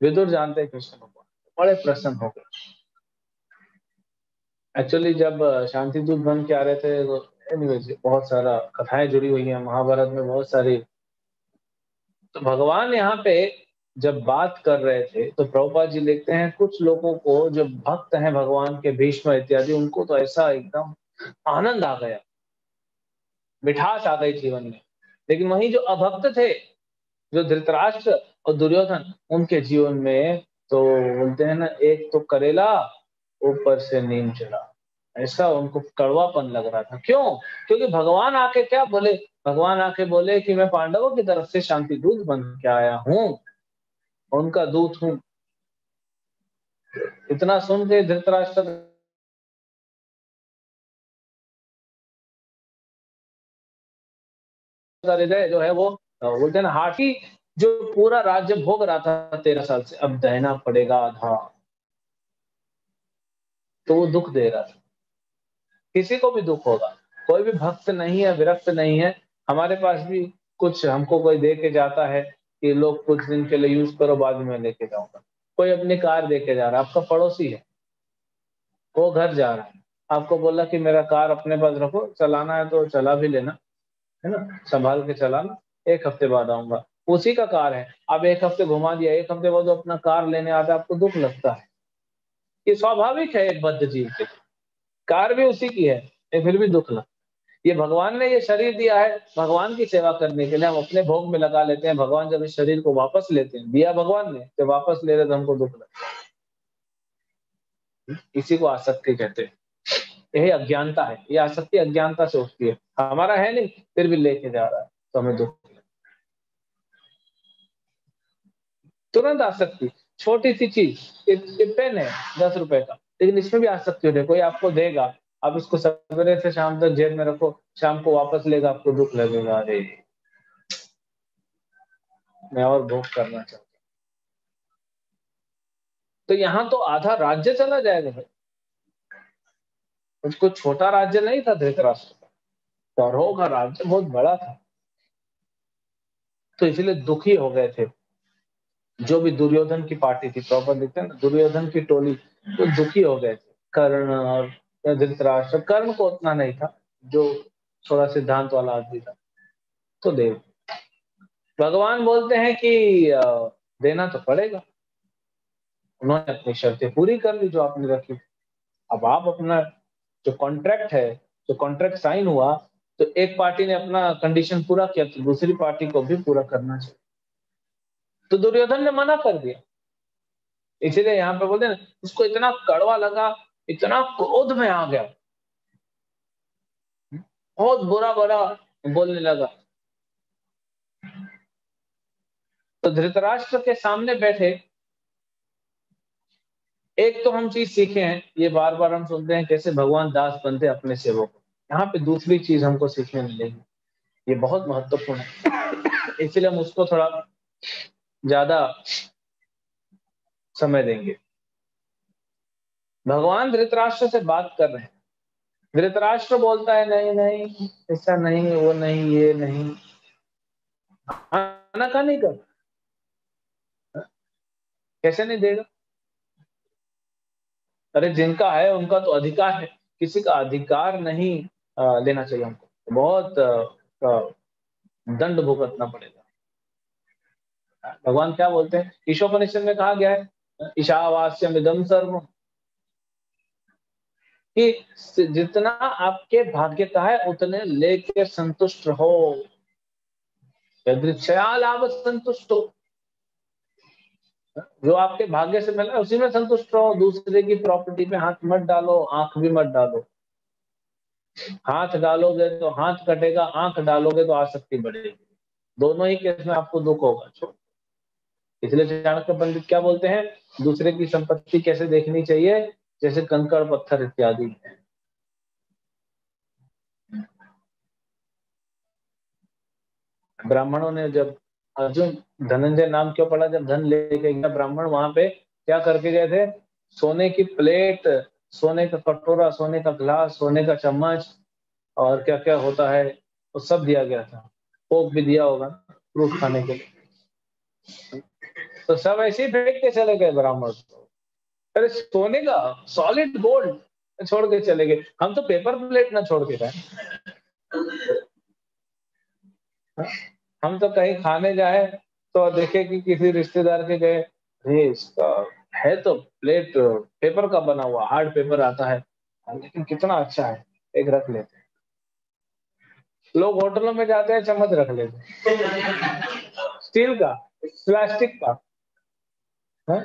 विदुर जानते हैं कृष्ण भगवान, बड़े प्रसन्न हो गए। एक्चुअली जब शांति दूत बन के आ रहे थे, तो एनीवेज बहुत सारा कथाएं जुड़ी हुई हैं महाभारत में, बहुत सारी। तो भगवान यहाँ पे जब बात कर रहे थे, तो प्रभुपाद जी लिखते हैं कुछ लोगों को, जो भक्त हैं भगवान के, भीष्म इत्यादि, उनको तो ऐसा एकदम आनंद आ गया, मिठास आ गई जीवन में। लेकिन वहीं जो अभक्त थे, जो धृतराष्ट्र और दुर्योधन, उनके जीवन में तो बोलते हैं ना, एक तो करेला, ऊपर से नीम चढ़ा, ऐसा उनको कड़वापन लग रहा था। क्यों? क्योंकि भगवान आके क्या बोले, भगवान आके बोले कि मैं पांडवों की तरफ से शांति दूत बन के आया हूँ, उनका दूत हूँ। इतना सुन के धृतराष्ट्र का हृदय जो है वो, बोलते हैं ना, हाथी जो पूरा राज्य भोग रहा था 13 साल से, अब दहना पड़ेगा आधा, तो वो दुख दे रहा था। किसी को भी दुख होगा, कोई भी भक्त नहीं है, विरक्त नहीं है। हमारे पास भी कुछ हमको कोई दे के जाता है कि लोग कुछ दिन के लिए यूज करो, बाद में लेके जाऊंगा। कोई अपनी कार दे के जा रहा है, आपका पड़ोसी है, वो घर जा रहा है, आपको बोला कि मेरा कार अपने पास रखो, चलाना है तो चला भी लेना, है ना, संभाल के चलाना, 1 हफ्ते बाद आऊंगा। उसी का कार है, अब 1 हफ्ते घुमा दिया, 1 हफ्ते बाद वो अपना कार लेने आता है, आपको दुख लगता है। ये स्वाभाविक है एक बद्ध जीव के, कार भी उसी की है, ये फिर भी दुख लगता है। ये भगवान ने ये शरीर दिया है भगवान की सेवा करने के लिए, हम अपने भोग में लगा लेते हैं। भगवान जब इस शरीर को वापस लेते हैं, दिया भगवान ने, जब वापस ले रहे तो हमको दुख लगता है। इसी को आसक्ति कहते हैं, यही अज्ञानता है, ये आसक्ति अज्ञानता से उठती है, हमारा है नहीं, फिर भी लेके जा रहा है तो हमें दुख। तुरंत आसक्ति, छोटी सी चीज, ये पेन है 10 रुपए का, लेकिन इसमें भी आसक्ति हो रही है, कोई आपको देगा, आप इसको सवेरे से शाम तक जेब में रखो, शाम को वापस लेगा, आपको दुख लगेगा, अरे मैं और भोग करना चाहता हूँ। तो यहाँ तो आधा राज्य चला जाएगा भाई, उसको छोटा राज्य नहीं था धृतराष्ट्र का, कौरवों का राज्य बहुत बड़ा था, तो इसलिए दुखी हो गए थे। जो भी दुर्योधन की पार्टी थी, प्रॉपर देखते हैं ना, दुर्योधन की टोली, तो दुखी हो गए थे। कर्ण और धृतराष्ट्र, कर्ण को उतना नहीं था, जो थोड़ा सिद्धांत वाला आदमी था, तो देव भगवान बोलते हैं कि देना तो पड़ेगा। उन्होंने अपनी शर्तें पूरी कर ली जो आपने रखी। अब आप अपना जो कॉन्ट्रैक्ट है, जो कॉन्ट्रैक्ट साइन हुआ, तो एक पार्टी ने अपना कंडीशन पूरा किया तो दूसरी पार्टी को भी पूरा करना चाहिए। तो दुर्योधन ने मना कर दिया। इसीलिए यहाँ पे बोलते हैं ना, उसको इतना कड़वा लगा, इतना क्रोध में आ गया, बहुत बुरा बुरा बोलने लगा। तो धृतराष्ट्र के सामने बैठे, एक तो हम चीज सीखे हैं, ये बार बार हम सुनते हैं कैसे भगवान दास बनते अपने सेवक को। यहाँ पे दूसरी चीज हमको सीखने मिलेगी, ये बहुत महत्वपूर्ण है, इसलिए हम उसको थोड़ा ज्यादा समय देंगे। भगवान धृतराष्ट्र से बात कर रहे हैं, धृतराष्ट्र बोलता है नहीं नहीं, ऐसा नहीं, वो नहीं, ये नहीं, खाना का नहीं कर, कैसे नहीं देगा? अरे जिनका है उनका तो अधिकार है, किसी का अधिकार नहीं लेना चाहिए हमको, बहुत दंड भुगतना पड़ेगा। भगवान क्या बोलते हैं, ईशोपनिषद में कहा गया है, ईशावास्यम इदम सर्व, कि जितना आपके भाग्य का है उतने लेके संतुष्ट रहो, यदृच्छया लाभ संतुष्ट हो, जो आपके भाग्य से मिला उसी में संतुष्ट रहो, दूसरे की प्रॉपर्टी पे हाथ मत डालो, आंख भी मत डालो। हाथ डालोगे तो हाथ कटेगा, आंख डालोगे तो आसक्ति बढ़ेगी, दोनों ही केस में आपको दुख होगा। इसलिए चाणक्य पंडित क्या बोलते हैं, दूसरे की संपत्ति कैसे देखनी चाहिए, जैसे कंकड़ पत्थर इत्यादि। ब्राह्मणों ने जब, अर्जुन धनंजय नाम क्यों पड़ा, जब धन लेके गया ब्राह्मण, वहां पे क्या करके गए थे, सोने की प्लेट, सोने का कटोरा, सोने का ग्लास, सोने का चम्मच, और क्या क्या होता है वो सब दिया गया था। कोक भी दिया होगा फ्रूट खाने के लिए। तो सब ऐसे ही फेंक के चले गए ब्राह्मण को। अरे सोने का सॉलिड गोल्ड छोड़ के चले गए, हम तो पेपर प्लेट ना छोड़ के गए। हम तो कहीं खाने जाए तो देखे कि किसी रिश्तेदार के गए, अरे इसका है तो प्लेट पेपर का बना हुआ, हार्ड पेपर आता है, लेकिन कितना अच्छा है, एक रख लेते हैं। लोग होटलों में जाते हैं, चम्मच रख लेते हैं, स्टील का, प्लास्टिक का है?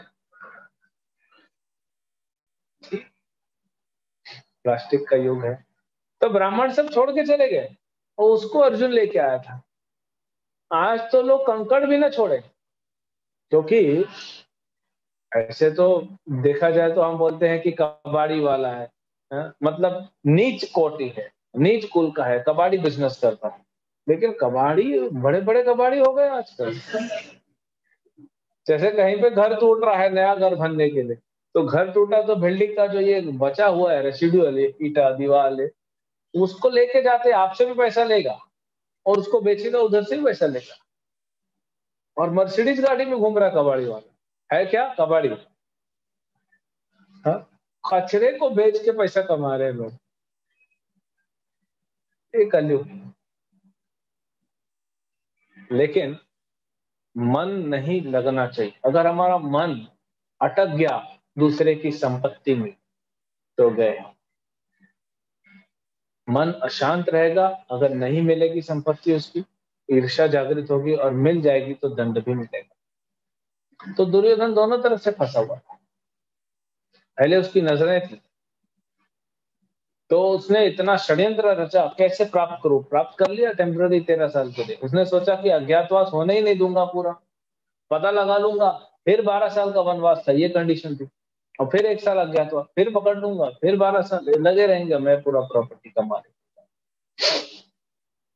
प्लास्टिक का युग है। तो ब्राह्मण सब छोड़ के चले गए और उसको अर्जुन लेके आया था। आज तो लोग कंकड़ भी ना छोड़े, क्योंकि ऐसे तो देखा जाए तो हम बोलते हैं कि कबाड़ी वाला है, मतलब नीच कोटि है, नीच कुल का है, कबाड़ी बिजनेस करता है। लेकिन कबाड़ी बड़े बड़े कबाड़ी हो गए आजकल। जैसे कहीं पे घर टूट रहा है नया घर बनने के लिए, तो घर टूटा तो बिल्डिंग का जो ये बचा हुआ है रेसिडुअल, ईटा दीवार है, उसको लेके जाते, आपसे भी पैसा लेगा और उसको बेचेगा, उधर से भी पैसा लेगा, और मर्सिडीज गाड़ी में घूम रहा है कबाड़ी वाला, है क्या कबाड़ी? हाँ? कचरे को बेच के पैसा कमा रहे हैं लोग, ये कलयुग। लेकिन मन नहीं लगना चाहिए, अगर हमारा मन अटक गया दूसरे की संपत्ति में तो गए। मन अशांत रहेगा, अगर नहीं मिलेगी संपत्ति उसकी, ईर्ष्या जागृत होगी, और मिल जाएगी तो दंड भी मिलेगा। तो दुर्योधन दोनों तरफ से फंसा हुआ था, पहले उसकी नजरें थी, तो उसने इतना षड्यंत्र रचा, कैसे प्राप्त करूं, प्राप्त कर लिया टेम्पररी 13 साल के लिए। उसने सोचा कि अज्ञातवास होने ही नहीं दूंगा, पूरा पता लगा लूंगा, फिर 12 साल का वनवास था, ये कंडीशन थी, और फिर 1 साल अज्ञातवास, फिर पकड़ लूंगा, फिर 12 साल लगे रहेंगे, मैं पूरा प्रॉपर्टी कमा लूंगा।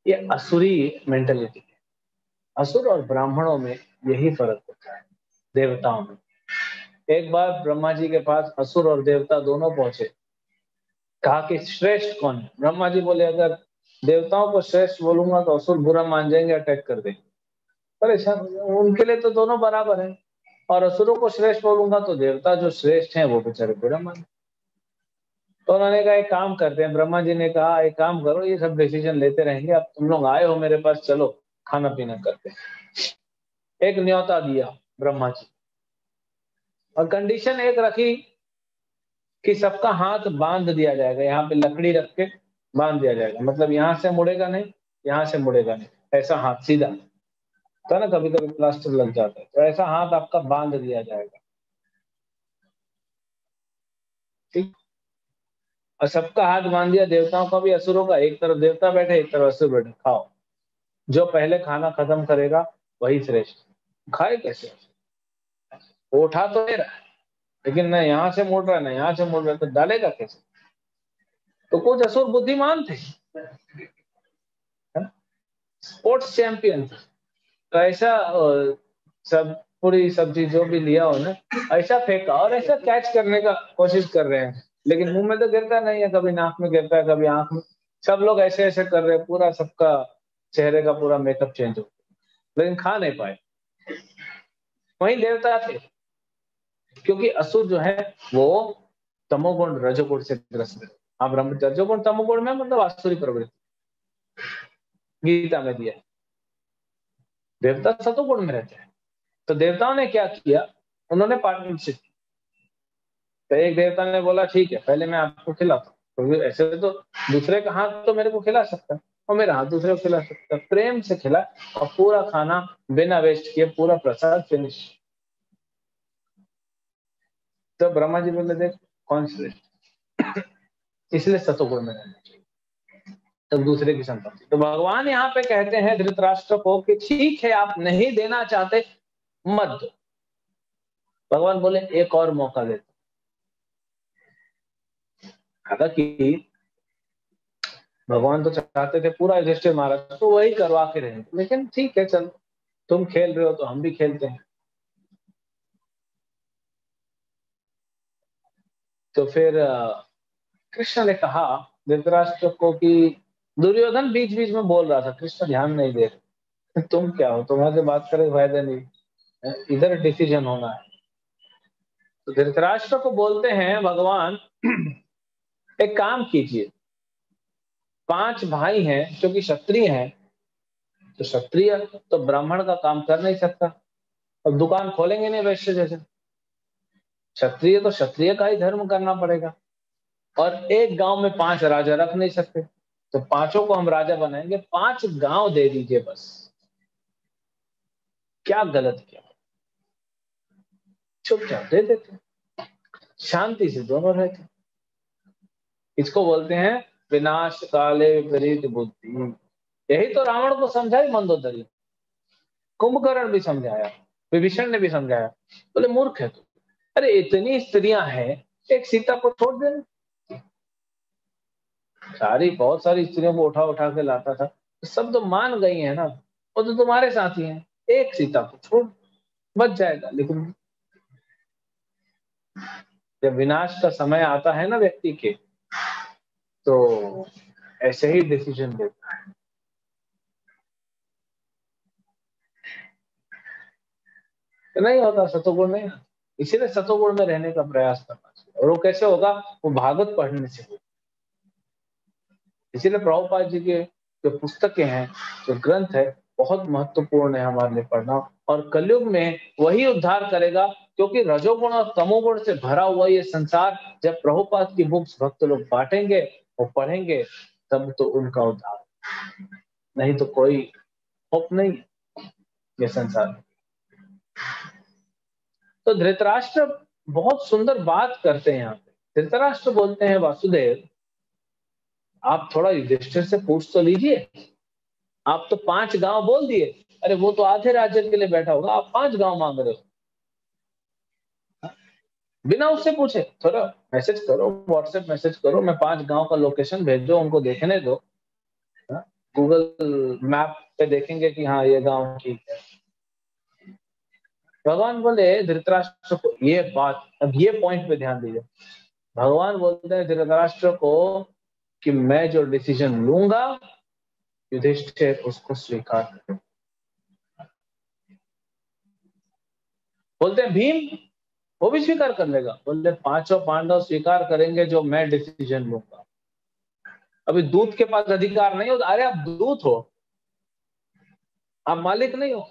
ये असुरी मेंटेलिटी है। असुर और ब्राह्मणों में यही फर्क होता है, देवताओं में। एक बार ब्रह्मा जी के पास असुर और देवता दोनों पहुंचे, कहा कि श्रेष्ठ कौन है? ब्रह्मा जी बोले, अगर देवताओं को श्रेष्ठ बोलूंगा तो असुर बुरा मान जाएंगे, अटैक कर देंगे, परेशान हो जाएंगे। उनके लिए तो दोनों बराबर है, और असुरों को श्रेष्ठ बोलूंगा तो देवता जो श्रेष्ठ हैं वो बेचारे बुरा मान। तो उन्होंने कहा एक काम करते हैं, ब्रह्मा जी ने कहा एक काम करो, ये सब डिसीजन लेते रहेंगे, अब तुम लोग आए हो मेरे पास, चलो खाना पीना करते हैं। एक न्योता दिया ब्रह्मा जी, और कंडीशन एक रखी कि सबका हाथ बांध दिया जाएगा, यहाँ पे लकड़ी रख के बांध दिया जाएगा, मतलब यहाँ से मुड़ेगा नहीं, यहाँ से मुड़ेगा नहीं, ऐसा हाथ सीधा। तो ना कभी कभी प्लास्टर लग जाता है, तो ऐसा हाथ आपका बांध दिया जाएगा, ठीक। और सबका हाथ बांध दिया, देवताओं का भी असुरों का, एक तरफ देवता बैठे एक तरफ असुर बैठे, खाओ, जो पहले खाना खत्म करेगा वही श्रेष्ठ। खाए कैसे? वो उठा तो ले रहा है, लेकिन न यहाँ से मुड़ रहा है न यहाँ से मुड़ रहा है, तो डालेगा कैसे? तो कुछ असुर बुद्धिमान थे, स्पोर्ट्स चैंपियन थे, तो ऐसा सब पूरी सब्जी जो भी लिया हो ना, ऐसा फेंका और ऐसा कैच करने का कोशिश कर रहे हैं, लेकिन मुंह में तो गिरता नहीं है, कभी नाक में गिरता है, कभी आंख में। सब लोग ऐसे ऐसे कर रहे हैं, पूरा सबका चेहरे का पूरा मेकअप चेंज हो, लेकिन खा नहीं पाए। वही देवता थे, क्योंकि असुर जो है वो तमोगुण रजोगुण से ग्रस्त है। हाँ, ब्रह्म रजोगुण तमोगुण में मतलब आसुरी प्रवृत्ति गीता में दिया है। देवता सतोगुण में रहते हैं। तो देवताओं ने क्या किया, उन्होंने पार्टनरशिप। तो एक देवता ने बोला ठीक है, पहले मैं आपको खिलाता हूँ, तो ऐसे तो दूसरे का हाथ तो मेरे को खिला सकता है, और मेरा हाथ दूसरे को खिला सकता है, प्रेम से खिला, और पूरा खाना बिना वेस्ट किए पूरा प्रसाद फिनिश। तो ब्रह्मा जी बोले देख कौन श्रेष्ठ, इसलिए सतोगुण में रहना चाहिए, तब दूसरे की संपत्ति। तो भगवान यहाँ पे कहते हैं धृतराष्ट्र को कि ठीक है आप नहीं देना चाहते, मत दो। भगवान बोले एक और मौका देते। हालांकि भगवान तो चाहते थे पूरा युधिष्ठिर महाराज तो वही करवा के रहेंगे, लेकिन ठीक है चलो, तुम खेल रहे हो तो हम भी खेलते हैं। तो फिर कृष्ण ने कहा धृतराष्ट्र को कि दुर्योधन बीच बीच में बोल रहा था, कृष्ण ध्यान नहीं दे रहे, तुम क्या हो, तुम्हारे से बात करे फायदा नहीं, इधर डिसीजन होना है। तो धृतराष्ट्र को बोलते हैं भगवान एक काम कीजिए, 5 भाई हैं जो कि क्षत्रिय हैं, तो क्षत्रिय तो ब्राह्मण का काम कर नहीं सकता, अब दुकान खोलेंगे नहीं वैश्य जैसे, क्षत्रिय तो क्षत्रिय का ही धर्म करना पड़ेगा, और एक गांव में 5 राजा रख नहीं सकते, तो पांचों को हम राजा बनाएंगे, 5 गांव दे दीजिए बस। क्या गलत किया, चुपचाप दे देते, शांति से दोनों रहते। इसको बोलते हैं विनाश काले विपरीत बुद्धि। यही तो रावण को समझाई मंदोदरी, कुंभकर्ण भी समझाया, विभीषण ने भी समझाया, बोले मूर्ख है तू, अरे इतनी स्त्रियां हैं, एक सीता को छोड़ देना, सारी बहुत सारी स्त्रियों को उठा उठा के लाता था, सब तो मान गई है ना, वो तो तुम्हारे साथ ही है, एक सीता को छोड़, बच जाएगा। लेकिन जब विनाश का समय आता है ना व्यक्ति के, तो ऐसे ही डिसीजन लेता है। तो नहीं होता, सतोगुण नहीं, इसीलिए सतोगुण में रहने का प्रयास करना चाहिए। और वो कैसे होगा, वो भागवत पढ़ने से होगा। इसीलिए प्रभुपाद जी के जो पुस्तकें हैं, जो ग्रंथ है, बहुत महत्वपूर्ण है हमारे लिए पढ़ना, और कलयुग में वही उद्धार करेगा, क्योंकि रजोगुण और तमोगुण से भरा हुआ ये संसार, जब प्रभुपाद की बुक्स भक्त लोग बांटेंगे और पढ़ेंगे, तब तो उनका उद्धार, नहीं तो कोई होप नहीं ये संसार। तो धृतराष्ट्र बहुत सुंदर बात करते हैं यहाँ पे। धृतराष्ट्र बोलते हैं वासुदेव, आप थोड़ा युधिष्ठिर से पूछ तो लीजिए, आप तो 5 गांव बोल दिए, अरे वो तो आधे राज्य के लिए बैठा होगा, आप 5 गांव मांग रहे हो, बिना उससे पूछे। थोड़ा मैसेज करो, व्हाट्सएप मैसेज करो, मैं 5 गांव का लोकेशन भेज दो, उनको देखने दो, गूगल मैप पे देखेंगे कि हाँ ये गांव ठीक है। भगवान बोले धृतराष्ट्र को ये बात, अब ये पॉइंट पे ध्यान दीजिए, भगवान बोलते हैं धृतराष्ट्र को कि मैं जो डिसीजन लूंगा युधिष्ठिर उसको स्वीकार करो। बोलते हैं भीम, वो भी स्वीकार कर लेगा। बोलते पांचों पांडव स्वीकार करेंगे जो मैं डिसीजन लूंगा। अभी दूत के पास अधिकार नहीं होता। अरे आप दूत हो, आप मालिक नहीं हो,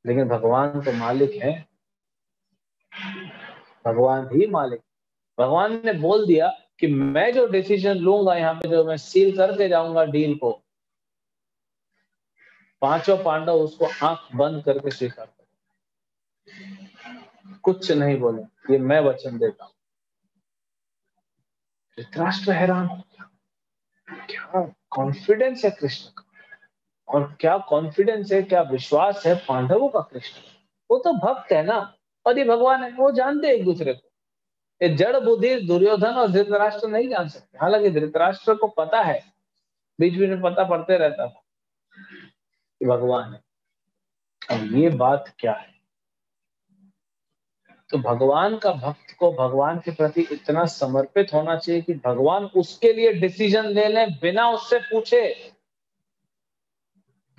लेकिन भगवान तो मालिक है। भगवान ही मालिक। भगवान ने बोल दिया कि मैं जो डिसीजन लूंगा यहाँ पे, जो मैं सील करके जाऊंगा डील को, पांचों पांडव उसको आंख बंद करके स्वीकार करें, कुछ नहीं बोले, ये मैं वचन देता हूं। धृतराष्ट्र हैरान, क्या कॉन्फिडेंस है कृष्ण का, और क्या कॉन्फिडेंस है, क्या विश्वास है पांडवों का कृष्ण। वो तो भक्त है ना, और ये भगवान है, वो जानते हैं एक दूसरे को। ये जड़ बुद्धि दुर्योधन और धृतराष्ट्र नहीं जान सकते। हालांकि धृतराष्ट्र को पता है, बीच बीच में पता पड़ते रहता था कि भगवान है। अब ये बात क्या है, तो भगवान का भक्त को भगवान के प्रति इतना समर्पित होना चाहिए कि भगवान उसके लिए डिसीजन ले लें बिना उससे पूछे।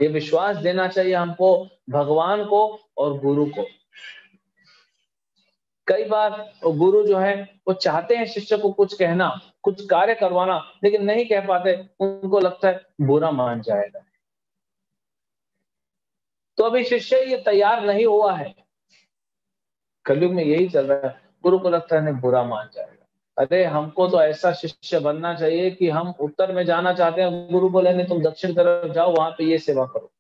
ये विश्वास देना चाहिए हमको, भगवान को और गुरु को। कई बार गुरु जो है वो चाहते हैं शिष्य को कुछ कहना, कुछ कार्य करवाना, लेकिन नहीं कह पाते। उनको लगता है बुरा मान जाएगा, तो अभी शिष्य ये तैयार नहीं हुआ है। कलयुग में यही चल रहा है, गुरु को लगता है नहीं बुरा मान जाएगा। अरे हमको तो ऐसा शिष्य बनना चाहिए कि हम उत्तर में जाना चाहते हैं, गुरु बोले नहीं तुम दक्षिण तरफ जाओ, वहां पे ये सेवा करो।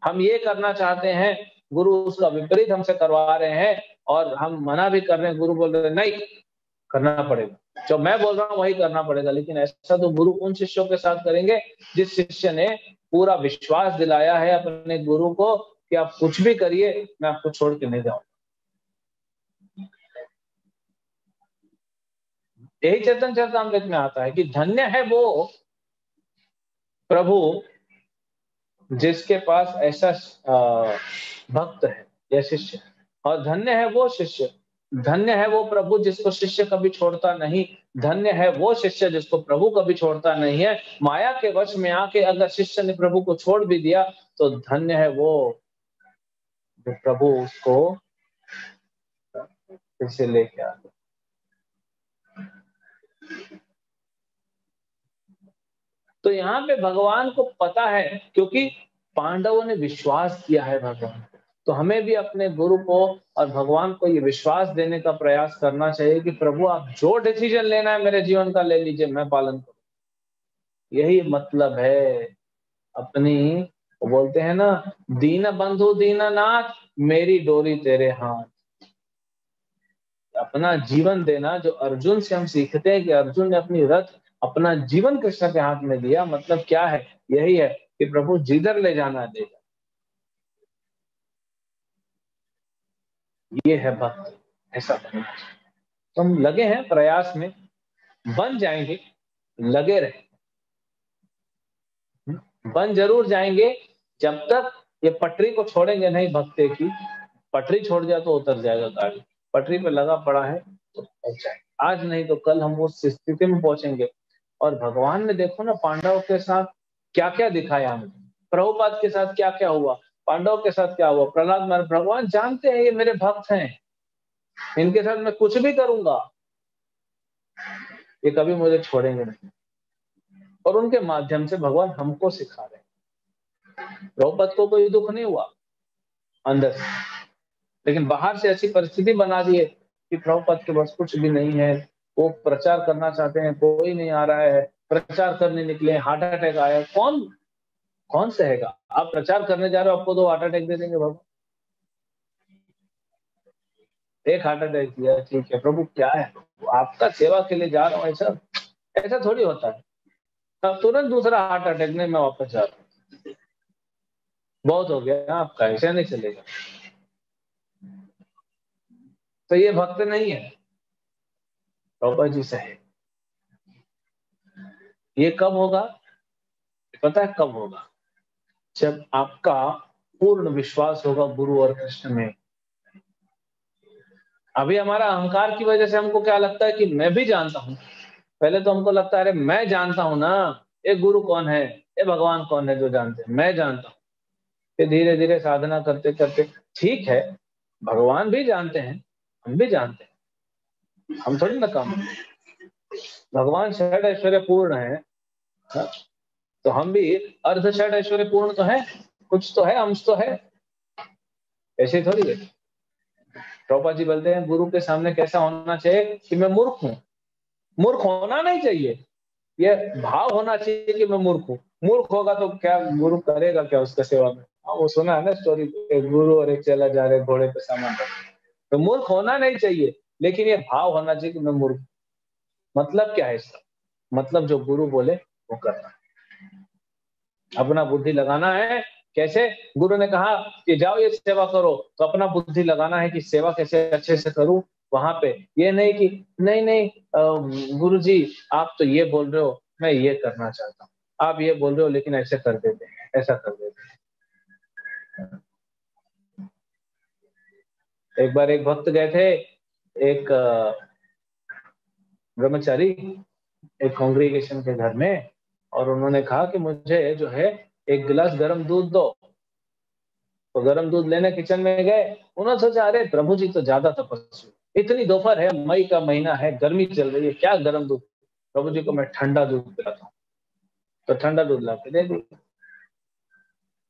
हम ये करना चाहते हैं, गुरु उसका विपरीत हमसे करवा रहे हैं, और हम मना भी कर रहे हैं, गुरु बोल रहे हैं नहीं करना पड़ेगा, जो मैं बोल रहा हूँ वही करना पड़ेगा। लेकिन ऐसा तो गुरु उन शिष्यों के साथ करेंगे जिस शिष्य ने पूरा विश्वास दिलाया है अपने गुरु को कि आप कुछ भी करिए, मैं आपको छोड़ के नहीं जाऊंगा। यही चैतन्य चरितामृत में आता है कि धन्य है वो प्रभु जिसके पास ऐसा भक्त है या शिष्य, और धन्य है वो शिष्य, धन्य है वो प्रभु जिसको शिष्य कभी छोड़ता नहीं, धन्य है वो शिष्य जिसको प्रभु कभी छोड़ता नहीं है। माया के वश में आके अगर शिष्य ने प्रभु को छोड़ भी दिया तो धन्य है वो जो प्रभु उसको फिर से लेके आ। तो यहाँ पे भगवान को पता है, क्योंकि पांडवों ने विश्वास किया है भगवान को। तो हमें भी अपने गुरु को और भगवान को ये विश्वास देने का प्रयास करना चाहिए कि प्रभु आप जो डिसीजन लेना है मेरे जीवन का ले लीजिए, मैं पालन करूं। यही मतलब है अपनी, वो बोलते हैं ना, दीन बंधु दीननाथ मेरी डोरी तेरे हाथ। अपना जीवन देना, जो अर्जुन से हम सीखते हैं कि अर्जुन ने अपनी रथ, अपना जीवन कृष्ण के हाथ में दिया, मतलब क्या है, यही है कि प्रभु जिधर ले जाना दे। ये है भक्त, ऐसा बनना चाहिए। तो हम लगे हैं प्रयास में, बन जाएंगे, लगे रहे, बन जरूर जाएंगे। जब तक ये पटरी को छोड़ेंगे नहीं भक्ते की, पटरी छोड़ दिया तो उतर जाएगा गाड़ी, पटरी पे लगा पड़ा है तो पहुंच जाएगा। आज नहीं तो कल हम उस स्थिति में पहुंचेंगे। और भगवान ने देखो ना पांडवों के साथ क्या क्या दिखाया हमें, प्रभुपाद के साथ क्या क्या हुआ, पांडवों के साथ क्या हुआ, प्रहलाद महाराज। भगवान जानते हैं ये मेरे भक्त हैं, इनके साथ मैं कुछ भी करूंगा, ये कभी मुझे छोड़ेंगे नहीं। और उनके माध्यम से भगवान हमको सिखा रहे हैं। द्रौपद को कोई दुख नहीं हुआ अंदर से, लेकिन बाहर से ऐसी परिस्थिति बना दी है कि प्रभुपद के बस कुछ भी नहीं है। वो प्रचार करना चाहते हैं, कोई नहीं आ रहा है, प्रचार करने निकले, हार्ट अटैक आया। कौन कौन सहेगा? आप प्रचार करने जा रहे हो, आपको 2 हार्ट अटैक दे देंगे भगवान। एक हार्ट अटैक दिया, ठीक है प्रभु क्या है, आपका सेवा के लिए जा रहा हूँ, ऐसा ऐसा थोड़ी होता है। तब तुरंत दूसरा हार्ट अटैक, नहीं मैं वापस जा रहा हूँ, बहुत हो गया आपका, ऐसा नहीं चलेगा। तो ये भक्त नहीं है, प्रभुपा जी से है। ये कब होगा पता है? कब होगा? जब आपका पूर्ण विश्वास होगा गुरु और कृष्ण में। अभी हमारा अहंकार की वजह से हमको क्या लगता है कि मैं भी जानता हूँ। पहले तो हमको लगता है अरे मैं जानता हूँ ना, ये गुरु कौन है, ये भगवान कौन है जो जानते हैं, मैं जानता हूँ। फिर धीरे धीरे साधना करते करते ठीक है, भगवान भी जानते हैं, हम भी जानते हैं, हम थोड़ी ना कम हैं। भगवान षड ऐश्वर्य पूर्ण है, हाँ? तो हम भी अर्ध षड ऐश्वर्य पूर्ण तो है, कुछ तो है, अंश तो है, ऐसे थोड़ी है। प्रभुपाद जी बोलते हैं गुरु के सामने कैसा होना चाहिए कि मैं मूर्ख हूँ। मूर्ख होना नहीं चाहिए, ये भाव होना चाहिए कि मैं मूर्ख हूँ। मूर्ख होगा तो क्या गुरु करेगा क्या उसका सेवा में? हाँ, वो सुना है ना स्टोरी, एक गुरु और एक चला जा रहे घोड़े पे सामान रख। तो मूर्ख होना नहीं चाहिए, लेकिन ये भाव होना चाहिए कि मैं मूर्ख। मतलब क्या है इसका? मतलब जो गुरु बोले वो करना, अपना बुद्धि लगाना है। कैसे? गुरु ने कहा कि जाओ ये सेवा करो, तो अपना बुद्धि लगाना है कि सेवा कैसे अच्छे से करूं वहां पे। ये नहीं कि नहीं नहीं गुरु जी आप तो ये बोल रहे हो, मैं ये करना चाहता हूँ, आप ये बोल रहे हो लेकिन ऐसे कर देते हैं, ऐसा कर देते हैं। एक बार एक भक्त गए थे, एक ब्रह्मचारी, एक कांग्रेगेशन के घर में, और उन्होंने कहा कि मुझे जो है एक गिलास गर्म दूध दो। तो गर्म दूध लेने किचन में गए, उन्होंने सोचा अरे प्रभु जी तो ज्यादा तपस्वी, इतनी दोपहर है, मई का महीना है, गर्मी चल रही है, क्या गर्म दूध, प्रभु जी को मैं ठंडा दूध पिलाता हूँ। तो ठंडा दूध ला के दे दी।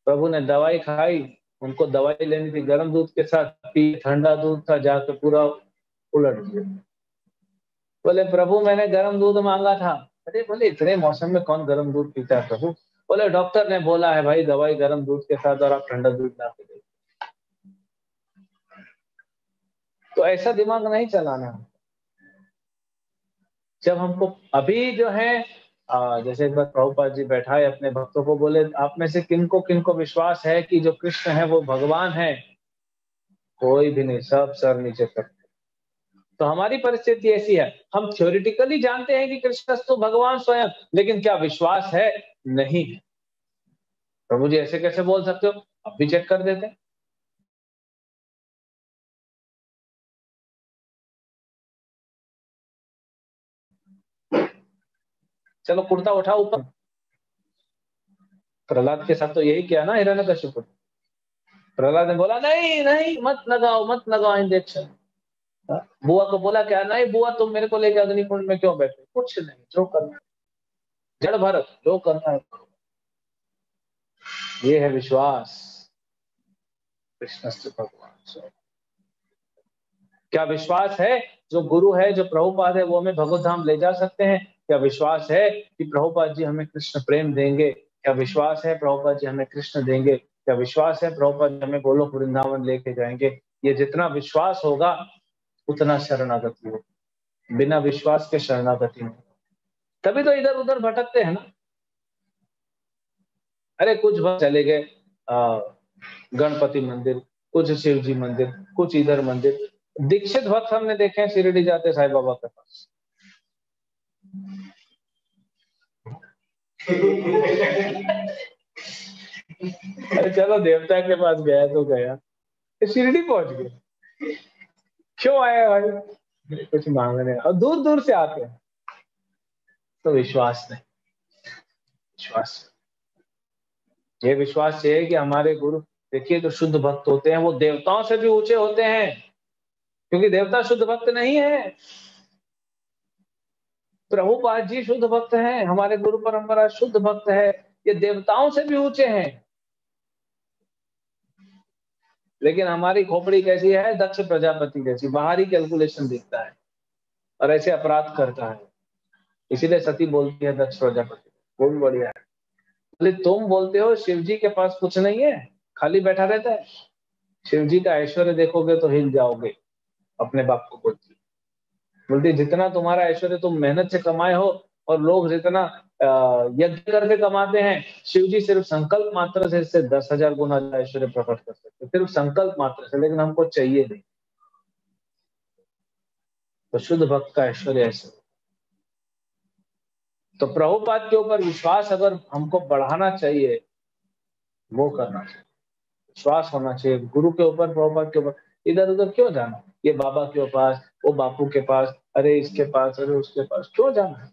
प्रभु ने दवाई खाई, उनको दवाई लेनी थी गर्म दूध के साथ, पी ठंडा दूध था, जाकर पूरा उलट दिया। बोले प्रभु मैंने गर्म दूध मांगा था। अरे बोले इतने मौसम में कौन गर्म दूध पीता है प्रभु? बोले डॉक्टर ने बोला है भाई दवाई गर्म दूध के साथ, और आप ठंडा दूध ला के दे। तो ऐसा दिमाग नहीं चलाना। जब हमको अभी जो है जैसे एक बार प्रभुपाद जी बैठाए अपने भक्तों को, बोले आप में से किनको विश्वास है कि जो कृष्ण है वो भगवान है? कोई भी नहीं, सब सर नीचे कर। तो हमारी परिस्थिति ऐसी है, हम थ्योरेटिकली जानते हैं कि कृष्ण तो भगवान स्वयं, लेकिन क्या विश्वास है? नहीं है। प्रभु जी ऐसे कैसे बोल सकते हो? अब भी चेक कर देते हैं। चलो कुर्ता उठाओ ऊपर। प्रहलाद के साथ तो यही किया ना हिरण्यकशिपु ने। प्रहलाद ने बोला नहीं नहीं मत लगाओ इंजेक्शन। बुआ को बोला क्या, नहीं बुआ तुम मेरे को लेके अग्निकुंड में क्यों बैठे? कुछ नहीं, जो करना है, जड़ भरत जो करना है करो। ये है विश्वास, कृष्ण भगवान। क्या विश्वास है जो गुरु है, जो प्रभुपाद है, वो हमें भगवत धाम ले जा सकते हैं? क्या विश्वास है कि प्रभुपाद जी हमें कृष्ण प्रेम देंगे? क्या विश्वास है प्रभुपाद जी हमें कृष्ण देंगे? क्या विश्वास है प्रभुपाद जी हमें गोलोक वृंदावन लेके जाएंगे? ये जितना विश्वास होगा उतना शरणागति होगी। बिना विश्वास के शरणागति नहीं। तभी तो इधर उधर भटकते हैं ना। अरे कुछ भक्त चले गए गणपति मंदिर, कुछ शिव जी मंदिर, कुछ इधर मंदिर। दीक्षित भक्त हमने देखे हैं शिरडी जाते साईं बाबा के पास। अरे चलो देवता के पास गया तो गया, शिरडी पहुंच गए, क्यों आए भाई? कुछ मांगने, और दूर दूर से आते हैं। तो विश्वास नहीं, विश्वास, ये विश्वास चाहिए कि हमारे गुरु, देखिए जो शुद्ध भक्त होते हैं वो देवताओं से भी ऊंचे होते हैं, क्योंकि देवता शुद्ध भक्त नहीं है। प्रभुपाद जी शुद्ध भक्त हैं, हमारे गुरु परंपरा शुद्ध भक्त है, ये देवताओं से भी ऊंचे हैं। लेकिन हमारी खोपड़ी कैसी है? दक्ष प्रजापति जैसी, बाहरी कैलकुलेशन दिखता है और ऐसे अपराध करता है। इसीलिए सती बोलती है दक्ष प्रजापति, बहुत बढ़िया है। बोले तुम बोलते हो शिव जी के पास कुछ नहीं है, खाली बैठा रहता है, शिव जी का ऐश्वर्य देखोगे तो हिल जाओगे। अपने बाप को बोलती, बोलती जितना तुम्हारा ऐश्वर्य तुम मेहनत से कमाए हो, और लोग जितना यज्ञ करके कमाते हैं, शिव जी सिर्फ संकल्प मात्र से इससे 10,000 गुना ऐश्वर्य प्रकट कर सकते, सिर्फ संकल्प मात्र से, लेकिन हमको चाहिए नहीं। तो शुद्ध भक्त का ऐश्वर्य ऐसे। तो प्रभुपाद के ऊपर विश्वास अगर हमको बढ़ाना चाहिए, वो करना चाहिए, विश्वास होना चाहिए गुरु के ऊपर, प्रभुपाद के ऊपर। इधर उधर क्यों जाना? ये बाबा के पास, वो बापू के पास, अरे इसके पास, अरे उसके पास, क्यों जाना है?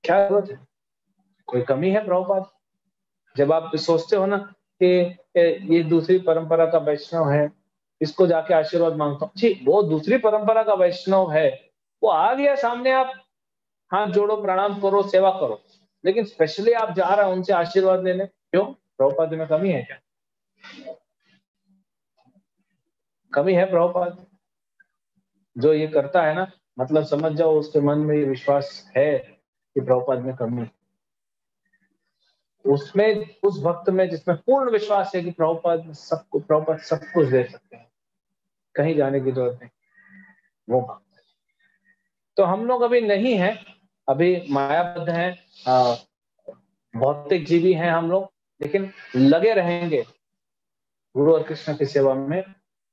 क्या जरूरत है? कोई कमी है प्रभुपाद? जब आप सोचते हो ना कि ये दूसरी परंपरा का वैष्णव है, इसको जाके आशीर्वाद मांगता हूँ, जी वो दूसरी परंपरा का वैष्णव है, वो आ गया सामने, आप हाथ जोड़ो, प्रणाम करो, सेवा करो, लेकिन स्पेशली आप जा रहे हो उनसे आशीर्वाद लेने, क्यों? प्रभुपाद में कमी है क्या? कमी है प्रभुपाद? जो ये करता है ना, मतलब समझ जाओ उसके मन में ये विश्वास है कि प्रभुपाद में कमी है। उसमें, उस भक्त में जिसमें पूर्ण विश्वास है कि प्रभुपाद सब कुछ दे सकते हैं, कहीं जाने की जरूरत नहीं, वो भक्त। तो हम लोग अभी नहीं है, अभी मायाबद्ध हैं, भौतिक जीवी हैं हम लोग, लेकिन लगे रहेंगे गुरु और कृष्ण की सेवा में,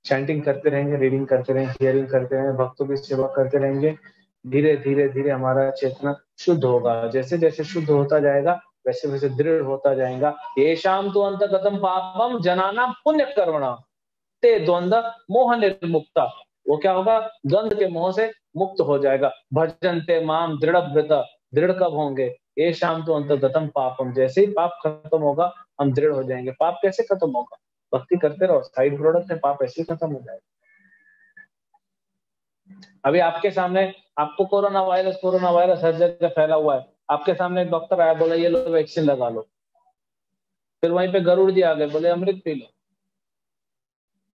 चैंटिंग करते रहेंगे, रीडिंग करते रहेंगे, हियरिंग करते रहेंगे, भक्तों की सेवा करते रहेंगे। धीरे धीरे धीरे हमारा चेतना शुद्ध होगा, जैसे जैसे शुद्ध होता जाएगा वैसे वैसे दृढ़ होता जाएगा। ये शाम तो अंतगतम पापम जनाना पुण्य कर्मणा ते द्वंद्व मोह निर्मुक्ता। वो क्या होगा? द्वंद्व के मोह से मुक्त हो जाएगा। भजन ते माम दृढ़ व्रत, दृढ़ कब होंगे? ये शाम तो अंतगतम पापम, जैसे ही पाप खत्म होगा हम दृढ़ हो जाएंगे। पाप कैसे खत्म होगा? भक्ति करते रहो, साइड प्रोडक्ट है, पाप ऐसे ही खत्म हो जाएगा। अभी आपके सामने, आपको कोरोना वायरस हर जगह फैला हुआ है, आपके सामने एक डॉक्टर आया, बोला ये लो वैक्सीन लगा लो, फिर वहीं पे गरुड़ जी आ गए, बोले अमृत पी लो।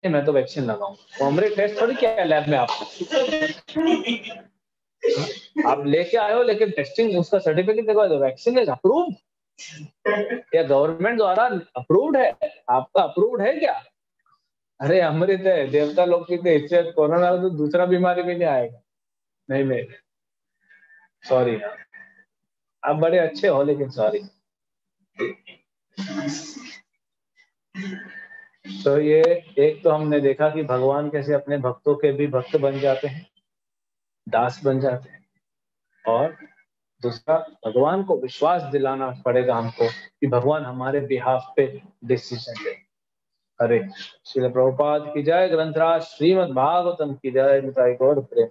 मैं तो वैक्सीन लगाऊं, वो अमृत टेस्ट थोड़ी किया है लैब में आपको, आप लेके आए हो, लेकिन टेस्टिंग उसका सर्टिफिकेट देखो, वैक्सीन इज अप्रूव्ड, या गवर्नमेंट द्वारा अप्रूव्ड है, आपका अप्रूव्ड है क्या? अरे अमृत है, देवता लोग पीते, इससे कोरोना तो दूसरा बीमारी भी नहीं आएगा। नहीं नहीं, सॉरी, आप बड़े अच्छे हो लेकिन सॉरी। तो ये, एक तो हमने देखा कि भगवान कैसे अपने भक्तों के भी भक्त बन जाते हैं, दास बन जाते हैं, और दूसरा भगवान को विश्वास दिलाना पड़ेगा हमको कि भगवान हमारे बिहाफ पे डिसीजन ले। हरे श्रील प्रभुपाद की जय, ग्रंथराज श्रीमद् भागवतम की जय, निताई गौर प्रेम।